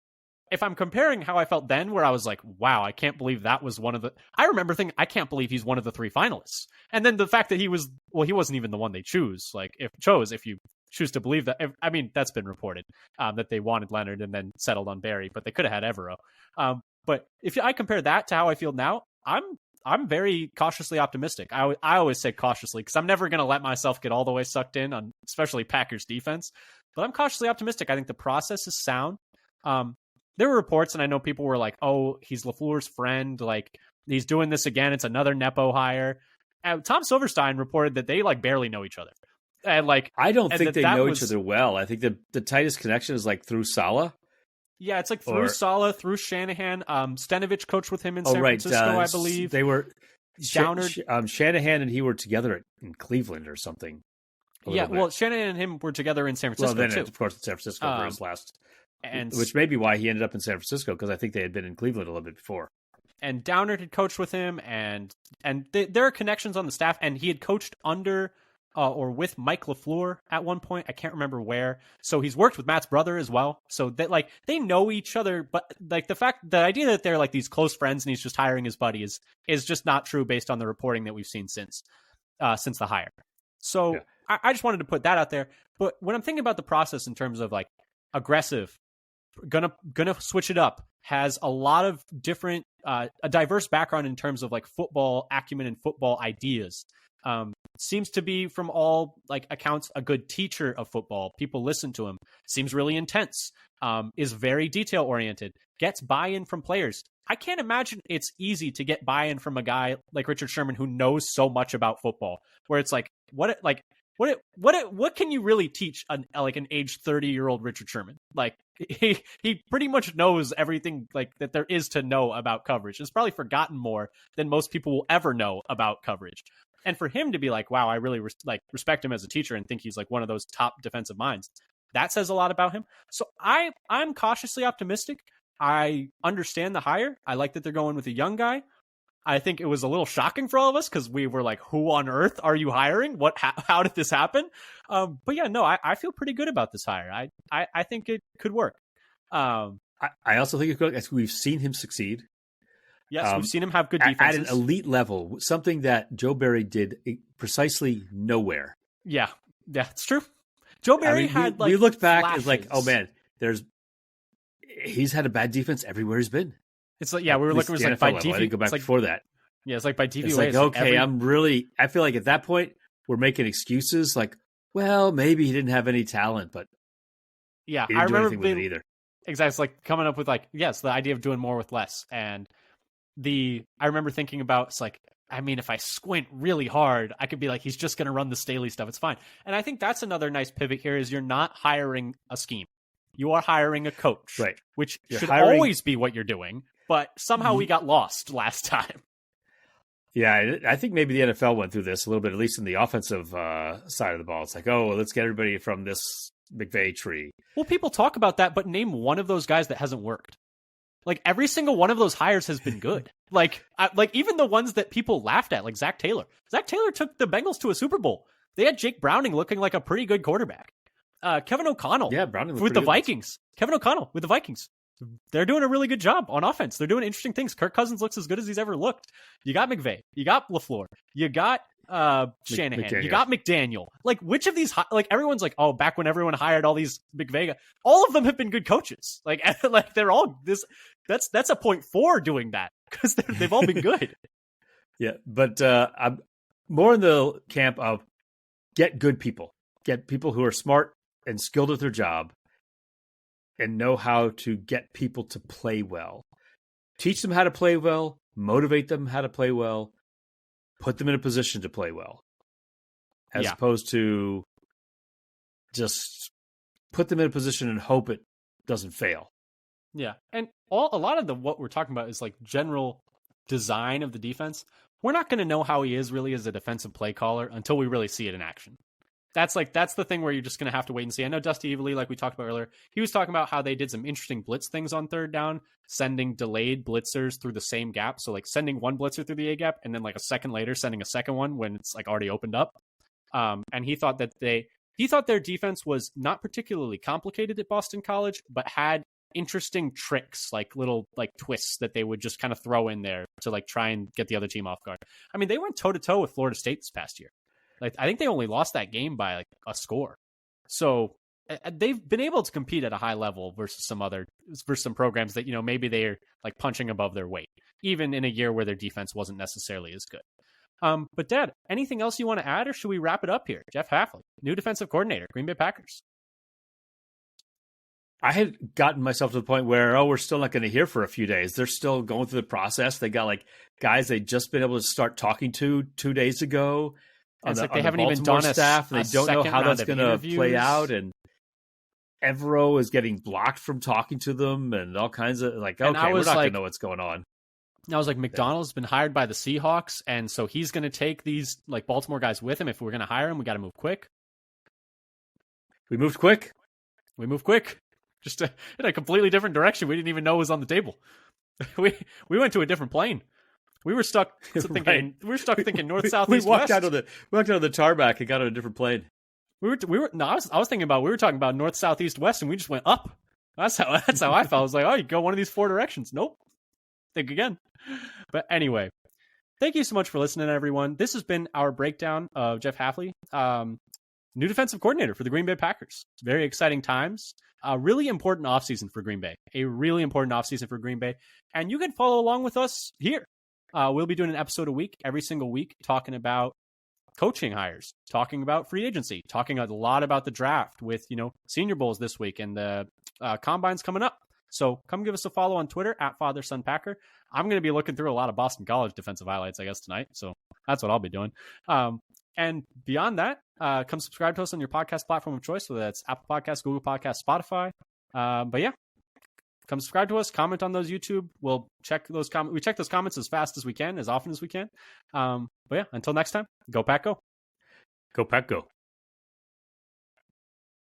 S1: if I'm comparing how I felt then, where I was like, wow, I can't believe that was one of the... I remember thinking, I can't believe he's one of the 3 finalists. And then the fact that he wasn't even the one they choose. Like, if you choose to believe that... I mean, that's been reported, that they wanted Leonard and then settled on Barry, but they could have had Evero. But if I compare that to how I feel now, I'm very cautiously optimistic. I always say cautiously, because I'm never going to let myself get all the way sucked in on especially Packers defense. But I'm cautiously optimistic. I think the process is sound. There were reports, and I know people were like, oh, he's LaFleur's friend. Like, he's doing this again. It's another Nepo hire. And Tom Silverstein reported that they, like, barely know each other. And, like,
S2: I don't think they know each other well. I think the tightest connection is, like, through Saleh.
S1: Yeah, it's like through Saleh, through Shanahan. Stenovich coached with him in San Francisco, I believe.
S2: They were...
S1: Downard.
S2: Shanahan and he were together in Cleveland or something.
S1: Yeah, well, Shanahan and him were together in San Francisco, too.
S2: Of course, in San Francisco for his last... which may be why he ended up in San Francisco, because I think they had been in Cleveland a little bit before.
S1: And Downard had coached with him, and there are connections on the staff, and he had coached under or with Mike LaFleur at one point. I can't remember where. So he's worked with Matt's brother as well. So that, like, they know each other, but like the idea that they're like these close friends and he's just hiring his buddy is just not true based on the reporting that we've seen since the hire. So yeah. I just wanted to put that out there. But when I'm thinking about the process in terms of like aggressive, gonna switch it up, has a lot of different a diverse background in terms of like football acumen and football ideas. Seems to be, from all like accounts, a good teacher of football. People listen to him. Seems really intense. Is very detail oriented. Gets buy-in from players. I can't imagine it's easy to get buy-in from a guy like Richard Sherman who knows so much about football. Where it's like, what can you really teach an age 30-year-old Richard Sherman? Like he pretty much knows everything like that there is to know about coverage. It's probably forgotten more than most people will ever know about coverage. And for him to be like, wow, I really respect him as a teacher and think he's like one of those top defensive minds. That says a lot about him. So I'm cautiously optimistic. I understand the hire. I like that they're going with a young guy. I think it was a little shocking for all of us because we were like, who on earth are you hiring? How did this happen? But yeah, no, I feel pretty good about this hire. I think it could work.
S2: I also think it could. As we've seen him succeed.
S1: Yes, we've seen him have good defenses.
S2: At an elite level, something that Joe Barry did precisely nowhere.
S1: Yeah, it's true. Joe Barry had
S2: we looked back
S1: flashes.
S2: As like, oh man, he's had a bad defense everywhere he's been.
S1: It's like, yeah, we were looking, it was like by DVOA.
S2: I didn't go back before that.
S1: Yeah, it's like by DVOA.
S2: It's like, okay, I feel like at that point we're making excuses like, well, maybe he didn't have any talent, but
S1: yeah,
S2: he didn't do anything with it either.
S1: Exactly. It's like coming up with like, yes, the idea of doing more with less. And I remember thinking about, it's like, I mean, if I squint really hard, I could be like, he's just going to run the Staley stuff. It's fine. And I think that's another nice pivot here is you're not hiring a scheme. You are hiring a coach,
S2: right?
S1: Which should always be what you're doing. But somehow we got lost last time.
S2: Yeah, I think maybe the NFL went through this a little bit, at least in the offensive side of the ball. It's like, oh, let's get everybody from this McVay tree.
S1: Well, people talk about that, but name one of those guys that hasn't worked. Like every single one of those hires has been good. like even the ones that people laughed at, like Zach Taylor. Zach Taylor took the Bengals to a Super Bowl. They had Jake Browning looking like a pretty good quarterback. Kevin O'Connell,
S2: Browning
S1: with the Vikings. Kevin O'Connell with the Vikings. They're doing a really good job on offense. They're doing interesting things. Kirk Cousins looks as good as he's ever looked. You got McVay. You got LaFleur. You got Shanahan.
S2: McDaniel.
S1: You got McDaniel. Like, which of these, like, everyone's like, oh, back when everyone hired all these McVay guys, all of them have been good coaches. Like they're all this. That's a 0.4 doing that because they've all been good.
S2: Yeah, but I'm more in the camp of get good people. Get people who are smart and skilled at their job and know how to get people to play well. Teach them how to play well, motivate them how to play well, put them in a position to play well. As opposed to just put them in a position and hope it doesn't fail.
S1: Yeah. And a lot of what we're talking about is like general design of the defense. We're not going to know how he is really as a defensive play caller until we really see it in action. That's the thing where you're just going to have to wait and see. I know Dusty Evely, like we talked about earlier, he was talking about how they did some interesting blitz things on third down, sending delayed blitzers through the same gap. So like sending one blitzer through the A gap and then like a second later sending a second one when it's like already opened up. And he thought that their defense was not particularly complicated at Boston College, but had interesting tricks, like little like twists that they would just kind of throw in there to like try and get the other team off guard. I mean, they went toe to toe with Florida State this past year. Like, I think they only lost that game by like a score. So they've been able to compete at a high level versus some programs that, you know, maybe they're like punching above their weight, even in a year where their defense wasn't necessarily as good. But Dad, anything else you want to add, or should we wrap it up here? Jeff Hafley, new defensive coordinator, Green Bay Packers.
S2: I had gotten myself to the point where, we're still not going to hear for a few days. They're still going through the process. They got like guys they'd just been able to start talking to 2 days ago.
S1: It's like they haven't even done
S2: staff, and they don't know how that's going to play out. And Evero is getting blocked from talking to them, and all kinds of like, okay, we're not going to know what's going on.
S1: I was like, McDonald's been hired by the Seahawks, and so he's going to take these like Baltimore guys with him. If we're going to hire him, we got to move quick.
S2: We moved quick.
S1: Just in a completely different direction. We didn't even know was on the table. We went to a different plane. We were stuck thinking. Right. We were stuck thinking north, south, east, west.
S2: We walked out of the tarmac and got on a different plane.
S1: I was thinking about. We were talking about north, south, east, west, and we just went up. That's how I felt. I was like, oh, you go one of these 4 directions. Nope. Think again. But anyway, thank you so much for listening, everyone. This has been our breakdown of Jeff Hafley, new defensive coordinator for the Green Bay Packers. Very exciting times. A really important offseason for Green Bay. And you can follow along with us here. We'll be doing an episode a week, every single week, talking about coaching hires, talking about free agency, talking a lot about the draft with, Senior Bowls this week and the combines coming up. So come give us a follow on Twitter at FatherSonPacker. I'm going to be looking through a lot of Boston College defensive highlights, I guess, tonight. So that's what I'll be doing. And beyond that, come subscribe to us on your podcast platform of choice, whether that's Apple Podcasts, Google Podcasts, Spotify. But yeah, come subscribe to us, comment on those YouTube. We'll check those comments. We check those comments as fast as we can, as often as we can. But yeah, until next time, go Pack, go.
S2: Go Pack, go.